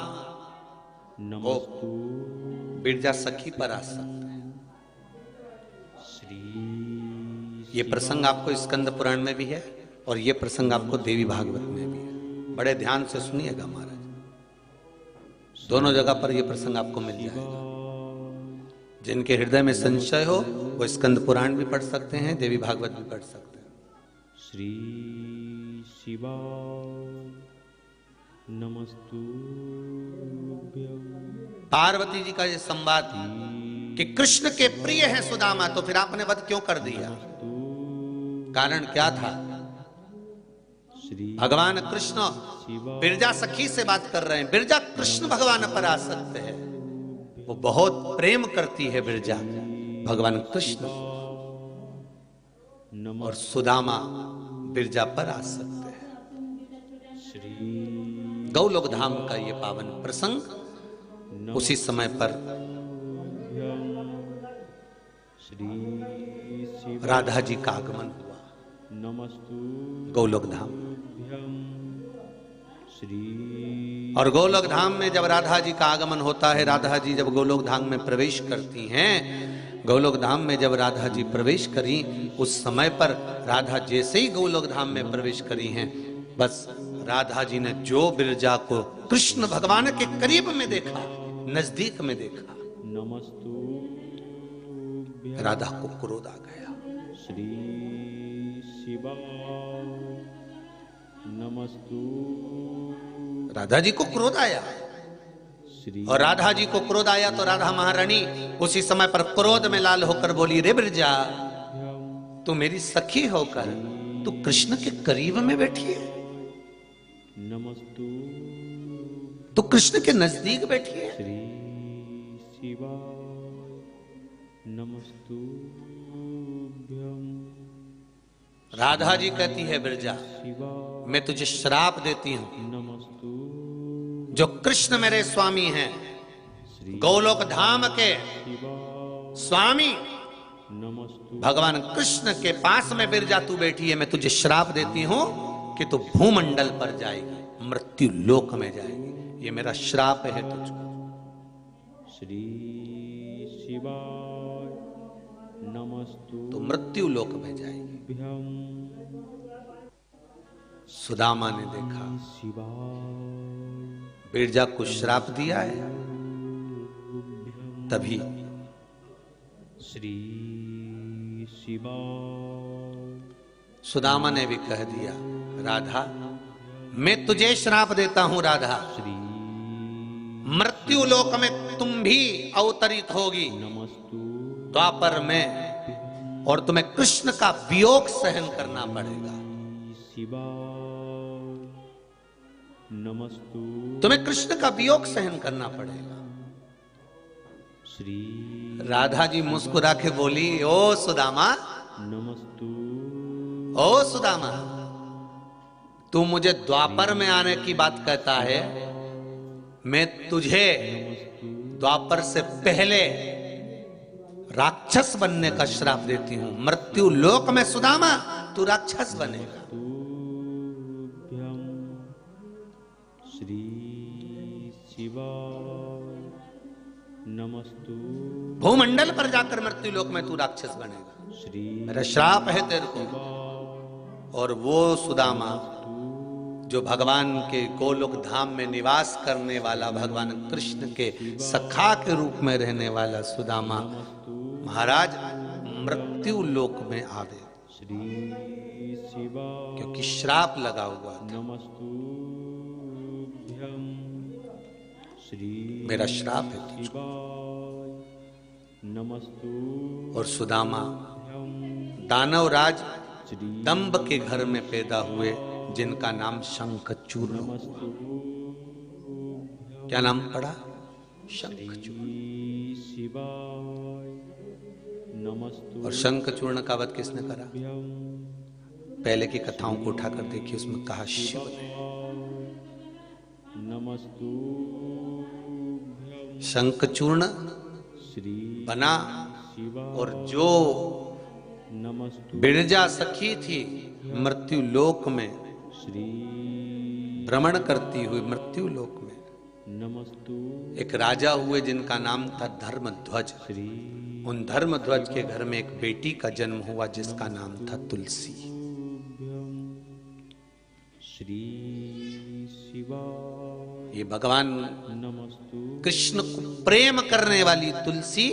नमस्तु बिरजा सखी पर आसक्त है। श्री ये प्रसंग आपको स्कंद पुराण में भी है और ये प्रसंग आपको देवी भागवत में भी है। बड़े ध्यान से सुनिएगा महाराज, दोनों जगह पर ये प्रसंग आपको मिल जाएगा। जिनके हृदय में संशय हो वो स्कंद पुराण भी पढ़ सकते हैं, देवी भागवत भी पढ़ सकते हैं। श्री शिवाय नमस्तुभ्यं पार्वती जी का ये संवाद कि कृष्ण के प्रिय है सुदामा, तो फिर आपने वध क्यों कर दिया? कारण क्या था? श्री भगवान कृष्ण बिरजा सखी से बात कर रहे हैं। बिरजा कृष्ण भगवान पर आसक्त है, वो बहुत प्रेम करती है बिरजा भगवान कृष्ण, और सुदामा बिरजा पर आसक्त है। श्री गौलोक धाम का ये पावन प्रसंग उसी समय पर श्री शिवाय राधा जी का आगमन हुआ नमस्तु गौलोक धाम। श्री और गोलोक धाम में जब राधा जी का आगमन होता है, राधा जी जब गोलोक धाम में प्रवेश करती हैं, गोलोक धाम में जब राधा जी प्रवेश करी, उस समय पर राधा जैसे ही गोलोक धाम में प्रवेश करी हैं, बस राधा जी ने जो बिरजा को कृष्ण भगवान के करीब में देखा, नजदीक में देखा, नमस्तु राधा को क्रोध आ गया। श्री शिवाय नमस्तु राधा जी को क्रोध आया, श्री और राधा जी को क्रोध आया तो राधा महारानी उसी समय पर क्रोध में लाल होकर बोली, रे बिरजा, तू मेरी सखी होकर तू कृष्ण के करीब में बैठी है, नमस्तु तू कृष्ण के नजदीक बैठी है। श्री शिवाय नमस्तुभ्यं राधा जी कहती है, बिरजा शिवाय मैं तुझे श्राप देती हूं, नमस्तु जो कृष्ण मेरे स्वामी हैं, श्री गोलोक धाम के शिवाय स्वामी नमस्तु भगवान कृष्ण के पास में बिरजा तू बैठी है, मैं तुझे श्राप देती हूं कि तू भूमंडल पर जाएगी, मृत्यु लोक में जाएगी। ये मेरा श्राप है तुझको। श्री शिवाय नमस्तु तो मृत्यु लोक में जाएगी। भ्यम सुदामा ने देखा शिवाय बिरजा को श्राप दिया है, तभी श्री शिवाय सुदामा ने भी कह दिया, राधा मैं तुझे श्राप देता हूं राधा, श्री मृत्यु लोक में तुम भी अवतरित होगी नमस्तु द्वापर में, और तुम्हें कृष्ण का वियोग सहन करना पड़ेगा। शिवाय नमस्तु तुम्हें कृष्ण का वियोग सहन करना पड़ेगा। श्री राधा जी मुस्कुरा के बोली, ओ सुदामा, नमस्तु ओ सुदामा, तू मुझे द्वापर में आने की बात कहता है, मैं तुझे द्वापर से पहले राक्षस बनने का श्राप देती हूं। मृत्यु लोक में सुदामा तू राक्षस बनेगा। तुभ्यं श्री शिवाय नमस्तु भूमंडल पर जाकर मृत्यु लोक में तू राक्षस बनेगा। श्री मेरा श्राप है तेरे को। और वो सुदामा जो भगवान के गोलोक धाम में निवास करने वाला, भगवान कृष्ण के सखा के रूप में रहने वाला सुदामा महाराज मृत्यु लोक में आवे, श्री शिवाय क्योंकि श्राप लगा हुआ था। नमस्तुभ्यं श्री मेरा श्राप है तुझको। शिवाय नमस्तु और सुदामा दानवराज श्री दंभ के घर में पैदा हुए, जिनका नाम शंखचूर्ण। क्या नाम पड़ा? शंखचूर्ण। शिवाय नमस्तु और शंखचूर्ण का वध किसने करा? पहले की कथाओं को उठाकर देखिए, उसमें कहा शिव ने। नमस्तु शंखचूर्ण श्री बना, शिवाय और जो नमस्तु बिरजा सखी थी मृत्यु लोक में श्री भ्रमण करती हुई, मृत्यु लोक में नमस्तु एक राजा हुए जिनका नाम था धर्मध्वज। श्री उन धर्मध्वज के घर में एक बेटी का जन्म हुआ जिसका नाम था तुलसी। श्री शिवाय ये भगवान नमस्तु कृष्ण को प्रेम करने वाली तुलसी,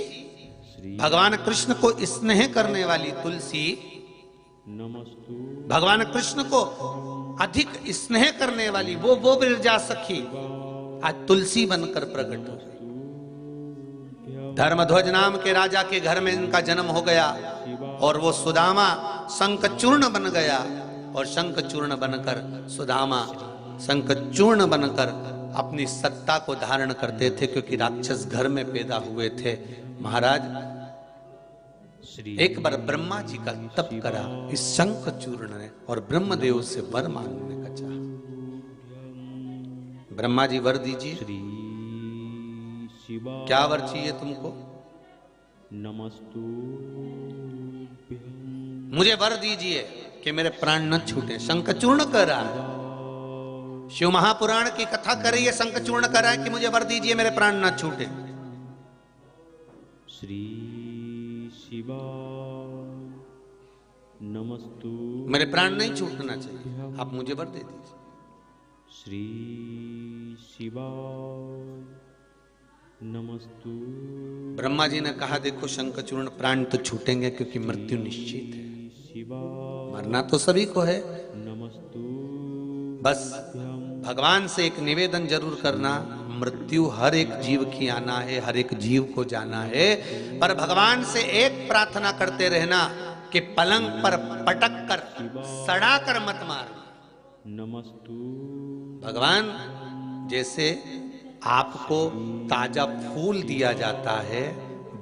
श्री भगवान कृष्ण को स्नेह करने वाली तुलसी, नमस्तु भगवान कृष्ण को अधिक स्नेह करने वाली वो बिरजा सखी आज तुलसी बनकर प्रकट हो गई। धर्मध्वज नाम के राजा के घर में इनका जन्म हो गया, और वो सुदामा शंखचूर्ण बन गया। और शंखचूर्ण बनकर सुदामा शंखचूर्ण बनकर अपनी सत्ता को धारण करते थे, क्योंकि राक्षस घर में पैदा हुए थे। महाराज श्री एक बार ब्रह्मा जी का तप करा इस शंखचूर्ण ने, और ब्रह्मदेव से वर मांगने का चाहा। ब्रह्मा जी वर दीजिए। श्री शिवाय क्या वर चाहिए तुमको? नमस्तु मुझे वर दीजिए कि मेरे प्राण न छूटे। शंखचूर्ण कर रहा है, शिव महापुराण की कथा कर रही है, शंखचूर्ण कर रहा है कि मुझे वर दीजिए मेरे प्राण न छूटे। श्री शिवाय नमस्तु मेरे प्राण नहीं छूटना चाहिए, आप मुझे वर दे दीजिए। श्री शिवाय नमस्तु ब्रह्मा जी ने कहा, देखो शंखचूर्ण, प्राण तो छूटेंगे क्योंकि मृत्यु निश्चित है, शिवाय मरना तो सभी को है। नमस्तु बस भगवान से एक निवेदन जरूर करना, मृत्यु हर एक जीव की आना है, हर एक जीव को जाना है, पर भगवान से एक प्रार्थना करते रहना कि पलंग पर पटक कर सड़ा कर मत मारना। नमस्तु भगवान, जैसे आपको ताजा फूल दिया जाता है,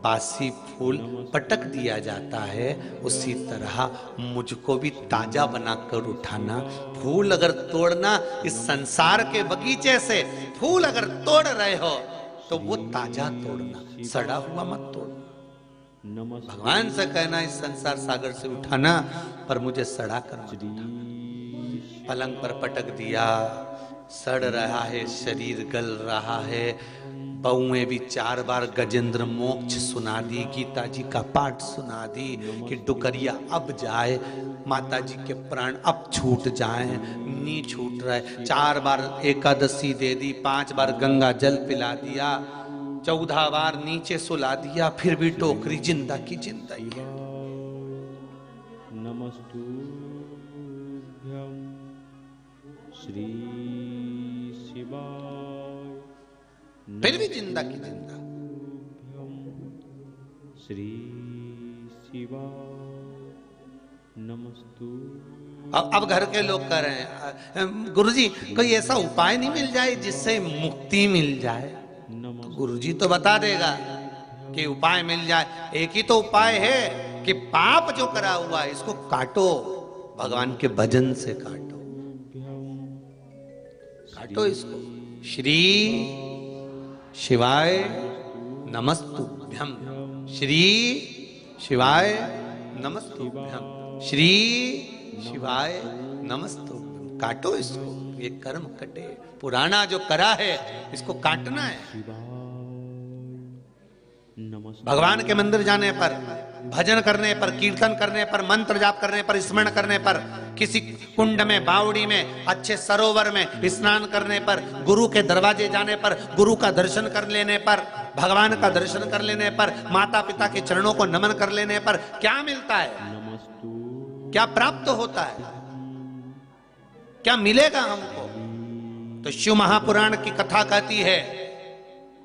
बासी फूल पटक दिया जाता है, उसी तरह मुझको भी ताजा बनाकर उठाना। फूल अगर तोड़ना, इस संसार के बगीचे से फूल अगर तोड़ रहे हो तो वो ताजा तोड़ना, सड़ा हुआ मत तोड़ना। नमस्तु भगवान से कहना इस संसार सागर से उठाना, पर मुझे सड़ा कर मत उठाना। पलंग पर पटक दिया, सड़ रहा है, शरीर गल रहा है। बउए भी 4 बार गजेंद्र मोक्ष सुना दी, गीता जी का पाठ सुना दी कि डुकरिया अब जाए, माता जी के प्राण अब छूट जाए, नी छूट रहे। 4 बार एकादशी दे दी, 5 बार गंगा जल पिला दिया। 14 बार नीचे सुला दिया, फिर भी टोकरी जिंदा की जिंदा ही है। नमस्तुभ्यं श्री शिवाय। फिर भी जिंदा की जिंदा। श्री शिवाय नमस्तु। अब घर के लोग कह रहे हैं, गुरुजी कोई ऐसा उपाय नहीं मिल जाए जिससे मुक्ति मिल जाए? तो गुरुजी तो बता देगा कि उपाय मिल जाए। एक ही तो उपाय है कि पाप जो करा हुआ है इसको काटो, भगवान के भजन से काटो, काटो इसको। श्री शिवाय नमस्तुभ्यं, श्री शिवाय नमस्तुभ्यं, श्री शिवाय नमस्तुभ्यं। काटो इसको, ये कर्म कटे। पुराना जो करा है इसको काटना है। भगवान के मंदिर जाने पर, भजन करने पर, कीर्तन करने पर, मंत्र जाप करने पर, स्मरण करने पर, किसी कुंड में, बावड़ी में, अच्छे सरोवर में स्नान करने पर, गुरु के दरवाजे जाने पर, गुरु का दर्शन कर लेने पर, भगवान का दर्शन कर लेने पर, माता पिता के चरणों को नमन कर लेने पर क्या मिलता है? क्या प्राप्त होता है? क्या मिलेगा हमको? तो शिव महापुराण की कथा कहती है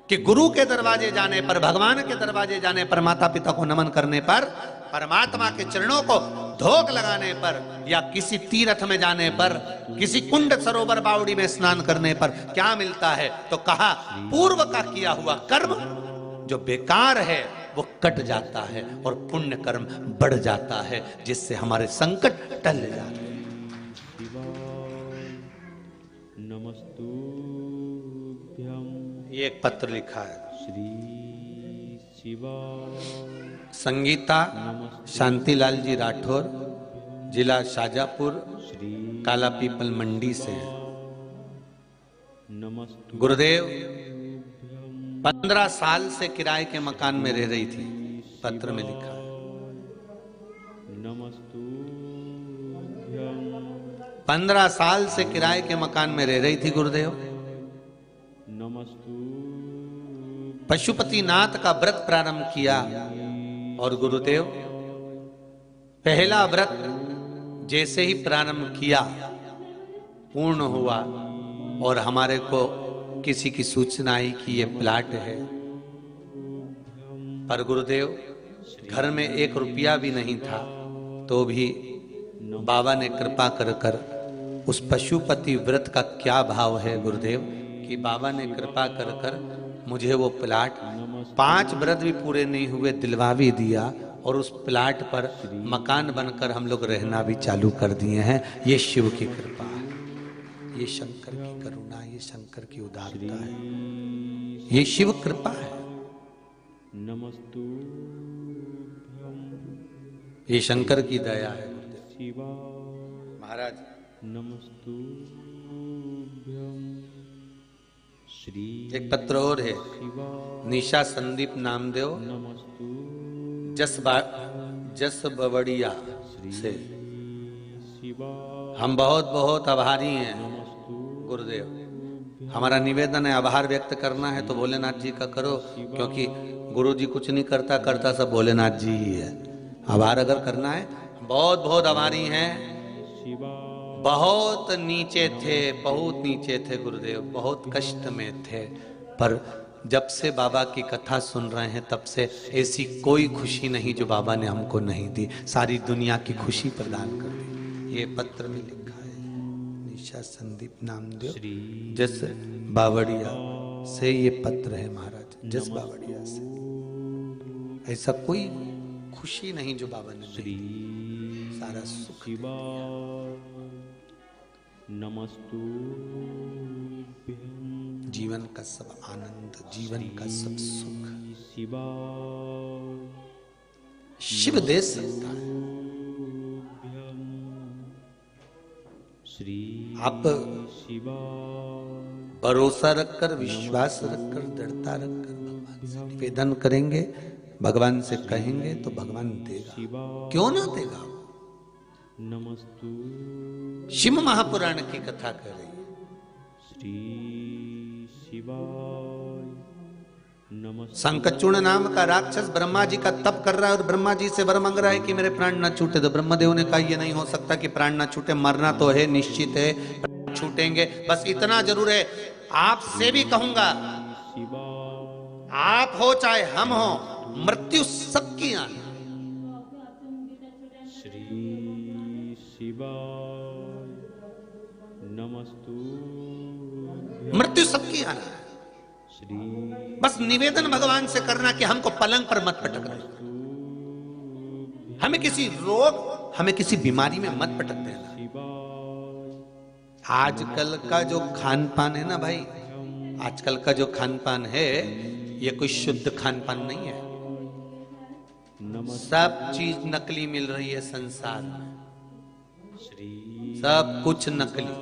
कि गुरु के दरवाजे जाने पर, भगवान के दरवाजे जाने पर, माता पिता को नमन करने पर, परमात्मा के चरणों को धोख लगाने पर, या किसी तीर्थ में जाने पर, किसी कुंड सरोवर बावड़ी में स्नान करने पर क्या मिलता है? तो कहा पूर्व का किया हुआ कर्म जो बेकार है वो कट जाता है और पुण्य कर्म बढ़ जाता है, जिससे हमारे संकट टल जाते हैं। ये एक पत्र लिखा है, श्री शिवाय। संगीता शांतिलाल जी राठौर, जिला शाजापुर, काला पीपल मंडी से है। गुरुदेव 15 साल से किराए के मकान में रह रही थी, पत्र में लिखा है। 15 साल से किराए के मकान में रह रही थी गुरुदेव। पशुपतिनाथ का व्रत प्रारंभ किया और गुरुदेव पहला व्रत जैसे ही प्रारंभ किया पूर्ण हुआ और हमारे को किसी की सूचना आई कि ये प्लाट है। पर गुरुदेव घर में 1 रुपया भी नहीं था, तो भी बाबा ने कृपा कर कर, उस पशुपति व्रत का क्या भाव है गुरुदेव कि बाबा ने कृपा कर कर मुझे वो प्लाट 5 व्रत भी पूरे नहीं हुए दिलवा भी दिया, और उस प्लाट पर मकान बनकर हम लोग रहना भी चालू कर दिए हैं। ये शिव की कृपा है, ये शंकर की करुणा, ये शंकर की उदारता है, ये शिव कृपा है, ये शंकर की दया है। महाराज एक पत्र और है, निशा संदीप नामदेव जस बवड़िया से। हम बहुत बहुत आभारी हैं गुरुदेव। हमारा निवेदन है, आभार व्यक्त करना है तो भोलेनाथ जी का करो, क्योंकि गुरु जी कुछ नहीं करता, करता सब भोलेनाथ जी ही है। आभार अगर करना है, बहुत बहुत आभारी हैं। बहुत नीचे थे, बहुत नीचे थे गुरुदेव, बहुत कष्ट में थे, पर जब से बाबा की कथा सुन रहे हैं तब से ऐसी कोई खुशी नहीं जो बाबा ने हमको नहीं दी, सारी दुनिया की खुशी प्रदान कर दी। ये पत्र में लिखा है, निशा संदीप नामदेव जस बावड़िया से ये पत्र है महाराज, जस बावड़िया से। ऐसा कोई खुशी नहीं जो बाबा ने दी, सारा सुख। जीवन का सब आनंद, जीवन का सब सुख शिव दे सकता है। आप भरोसा रखकर, विश्वास रखकर, दृढ़ता रखकर भगवान से निवेदन करेंगे, भगवान से कहेंगे तो भगवान देगा, क्यों ना देगा। शिव महापुराण की कथा कर रही है। नमस्तु शंखचूड़ नाम का राक्षस ब्रह्मा जी का तप कर रहा है और ब्रह्मा जी से वर मांग रहा है कि मेरे प्राण ना छूटे। तो ब्रह्मदेव ने कहा ये नहीं हो सकता कि प्राण ना छूटे, मरना तो है, निश्चित है, प्राण छूटेंगे। बस इतना जरूर है, आपसे भी कहूंगा, शिवाय आप हो चाहे हम हो, मृत्यु सबकी आनी। श्री शिवाय नमस्तु मृत्यु सबकी आनी है। श्री बस निवेदन भगवान से करना कि हमको पलंग पर मत पटकना, हमें किसी रोग, हमें किसी बीमारी में मत पटक देना। शिवाय आजकल का जो खान पान है ना भाई, आजकल का जो खान पान है ये कोई शुद्ध खान पान नहीं है। नमस्तु सब चीज नकली मिल रही है संसार में, श्री सब कुछ नकली।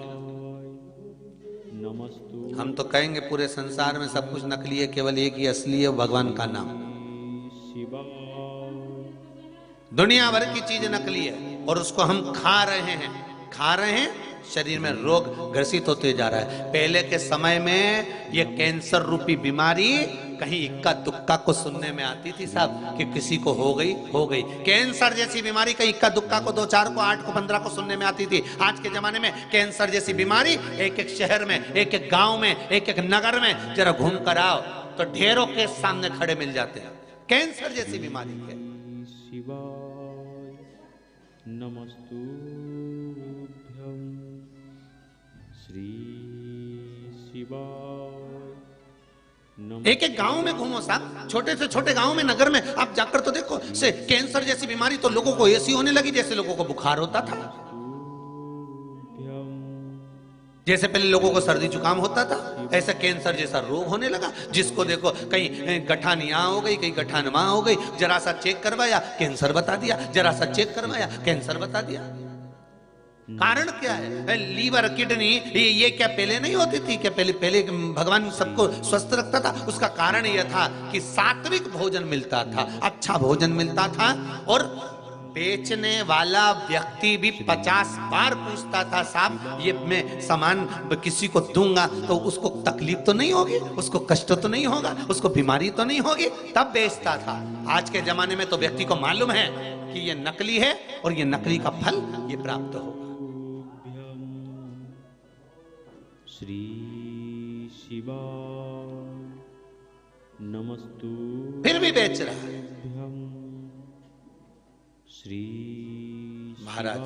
नमस्तु हम तो कहेंगे पूरे संसार में सब कुछ नकली है, केवल एक ही असली है, भगवान का नाम। शिवाय दुनिया भर की चीज नकली है और उसको हम खा रहे हैं, खा रहे हैं, शरीर में रोग ग्रसित होते जा रहा है। पहले के समय में ये कैंसर रूपी बीमारी कहीं इक्का दुक्का को सुनने में आती थी साहब, कि किसी को हो गई, हो गई। कैंसर जैसी बीमारी कहीं इक्का दुक्का को 2 4 को 8 को 15 को सुनने में आती थी। आज के जमाने में कैंसर जैसी बीमारी एक एक शहर में, एक एक गांव में, एक एक नगर में जरा घूम कर आओ तो ढेरों के सामने खड़े मिल जाते हैं कैंसर जैसी बीमारी के। शिवाय नमस्तुभ्यं श्री शिवाय एक एक गांव में घूमो साहब, छोटे से छोटे गांव में, नगर में आप जाकर तो देखो, से कैंसर जैसी बीमारी तो लोगों को ऐसी होने लगी जैसे लोगों को बुखार होता था। जैसे पहले लोगों को सर्दी जुकाम होता था, ऐसा कैंसर जैसा रोग होने लगा। जिसको देखो कहीं गठान यहाँ हो गई, कहीं गठान वहां हो गई, जरा सा चेक करवाया कैंसर बता दिया, जरा सा चेक करवाया कैंसर बता दिया। कारण क्या है? लीवर, किडनी, ये क्या पहले नहीं होती थी? क्या पहले भगवान सबको स्वस्थ रखता था? उसका कारण यह था कि सात्विक भोजन मिलता था, अच्छा भोजन मिलता था। और बेचने वाला व्यक्ति भी 50 बार पूछता था, साहब ये मैं सामान किसी को दूंगा तो उसको तकलीफ तो नहीं होगी, उसको कष्ट तो नहीं होगा, उसको बीमारी तो नहीं होगी, तब बेचता था। आज के जमाने में तो व्यक्ति को मालूम है कि ये नकली है और ये नकली का फल ये प्राप्त होगा। श्री शिवाय नमस्तु फिर भी बेच रहा है। श्री महाराज,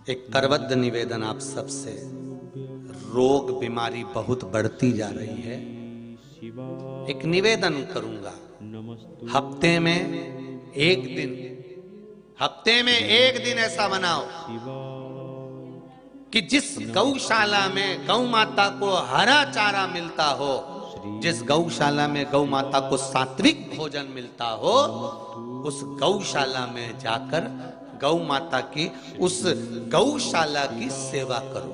एक करबद्ध निवेदन आप सबसे, रोग बीमारी बहुत बढ़ती जा रही है। एक निवेदन करूंगा, हफ्ते में एक दिन ऐसा बनाओ कि जिस गौशाला में गौ माता को हरा चारा मिलता हो, जिस गौशाला में गौ माता को सात्विक भोजन मिलता हो, उस गौशाला में जाकर गौ माता की, उस गौशाला की सेवा करो।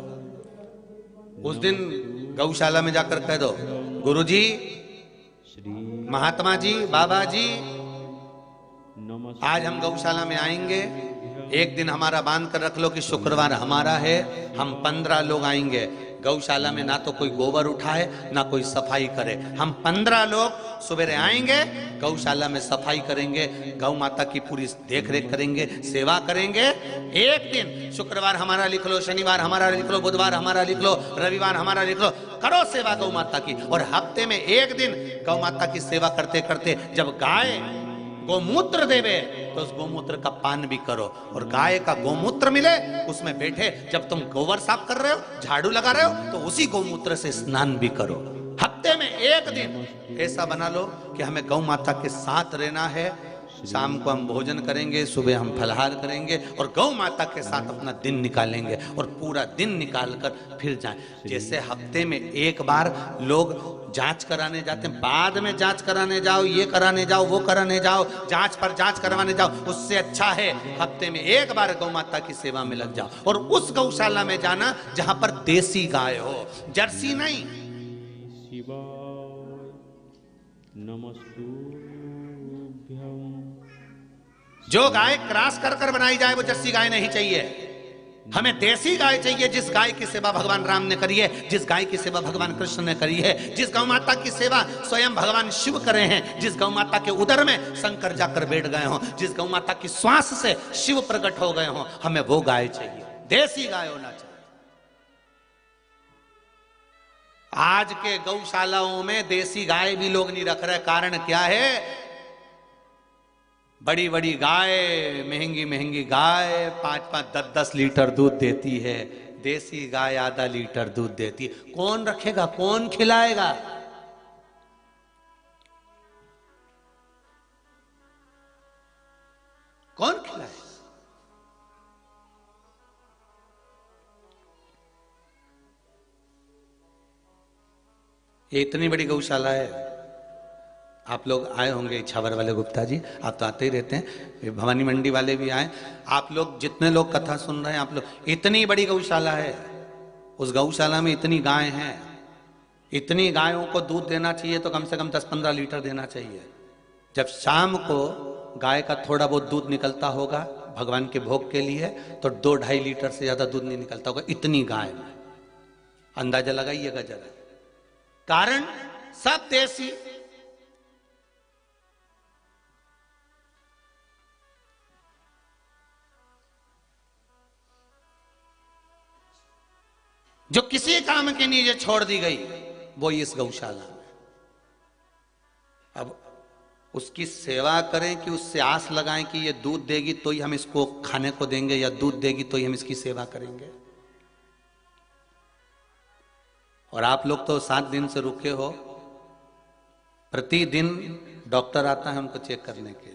उस दिन गौशाला में जाकर कह दो, गुरुजी, महात्मा जी, बाबा जी, आज हम गौशाला में आएंगे, एक दिन हमारा बांध कर रख लो कि शुक्रवार हमारा है, हम 15 लोग आएंगे। गौशाला में ना तो कोई गोबर उठाए ना कोई सफाई करे, हम 15 लोग सवेरे आएंगे, गौशाला में सफाई करेंगे, गौ माता की पूरी देख रेख करेंगे, सेवा करेंगे। एक दिन शुक्रवार हमारा लिख लो, शनिवार हमारा लिख लो, बुधवार हमारा लिख लो, रविवार हमारा लिख लो, करो सेवा गौ माता की। और हफ्ते में एक दिन गौ माता की सेवा करते करते जब गाय गोमूत्र देवे तो उस गोमूत्र का पान भी करो, और गाय का गोमूत्र मिले उसमें बैठे, जब तुम गोबर साफ कर रहे हो, झाड़ू लगा रहे हो, तो उसी गोमूत्र से स्नान भी करो। हफ्ते में एक दिन ऐसा बना लो कि हमें गौ माता के साथ रहना है। शाम को हम भोजन करेंगे, सुबह हम फलहार करेंगे और गौ माता के साथ अपना दिन निकालेंगे, और पूरा दिन निकाल कर फिर जाएं। जैसे हफ्ते में एक बार लोग जांच कराने जाते हैं, बाद में जांच कराने जाओ, ये कराने जाओ, वो कराने जाओ, जांच पर जांच करवाने जाओ, उससे अच्छा है हफ्ते में एक बार गौ माता की सेवा में लग जाओ। और उस गौशाला में जाना जहां पर देसी गाय हो, जर्सी नहीं। शिवाय नमस्तुभ्यं जो गाय क्रॉस कर कर बनाई जाए वो जर्सी गाय नहीं चाहिए। हमें देसी गाय चाहिए, जिस गाय की सेवा भगवान राम ने करी है, जिस गाय की सेवा भगवान कृष्ण ने करी है, जिस गौ माता की सेवा स्वयं भगवान शिव करे हैं, जिस गौ माता के उदर में शंकर जाकर बैठ गए हों, जिस गौ माता की श्वास से शिव प्रकट हो गए हों, हमें वो गाय चाहिए, देसी गाय होना चाहिए। आज के गौशालाओं में देसी गाय भी लोग नहीं रख रहे। कारण क्या है? बड़ी बड़ी गाय, महंगी महंगी गाय 5-5, 10-10 लीटर दूध देती है, देसी गाय आधा लीटर दूध देती है। कौन रखेगा, कौन खिलाएगा? कौन खिलाएगा? ये इतनी बड़ी गौशाला है। आप लोग आए होंगे, इछावर वाले गुप्ता जी, आप तो आते ही रहते हैं, भवानी मंडी वाले भी आए। आप लोग जितने लोग कथा सुन रहे हैं, आप लोग, इतनी बड़ी गौशाला है, उस गौशाला में इतनी गाय हैं, इतनी गायों को दूध देना चाहिए तो कम से कम 10-15 लीटर देना चाहिए। जब शाम को गाय का थोड़ा बहुत दूध निकलता होगा भगवान के भोग के लिए, तो 2-2.5 लीटर से ज्यादा दूध नहीं निकलता होगा, इतनी गाय में। अंदाजा लगाइएगा जरा। कारण सब देसी। जो किसी काम के लिए छोड़ दी गई वो इस गौशाला में। अब उसकी सेवा करें कि उससे आस लगाएं कि ये दूध देगी तो ही हम इसको खाने को देंगे, या दूध देगी तो ही हम इसकी सेवा करेंगे। और आप लोग तो 7 दिन से रुके हो, प्रतिदिन डॉक्टर आता है हमको चेक करने के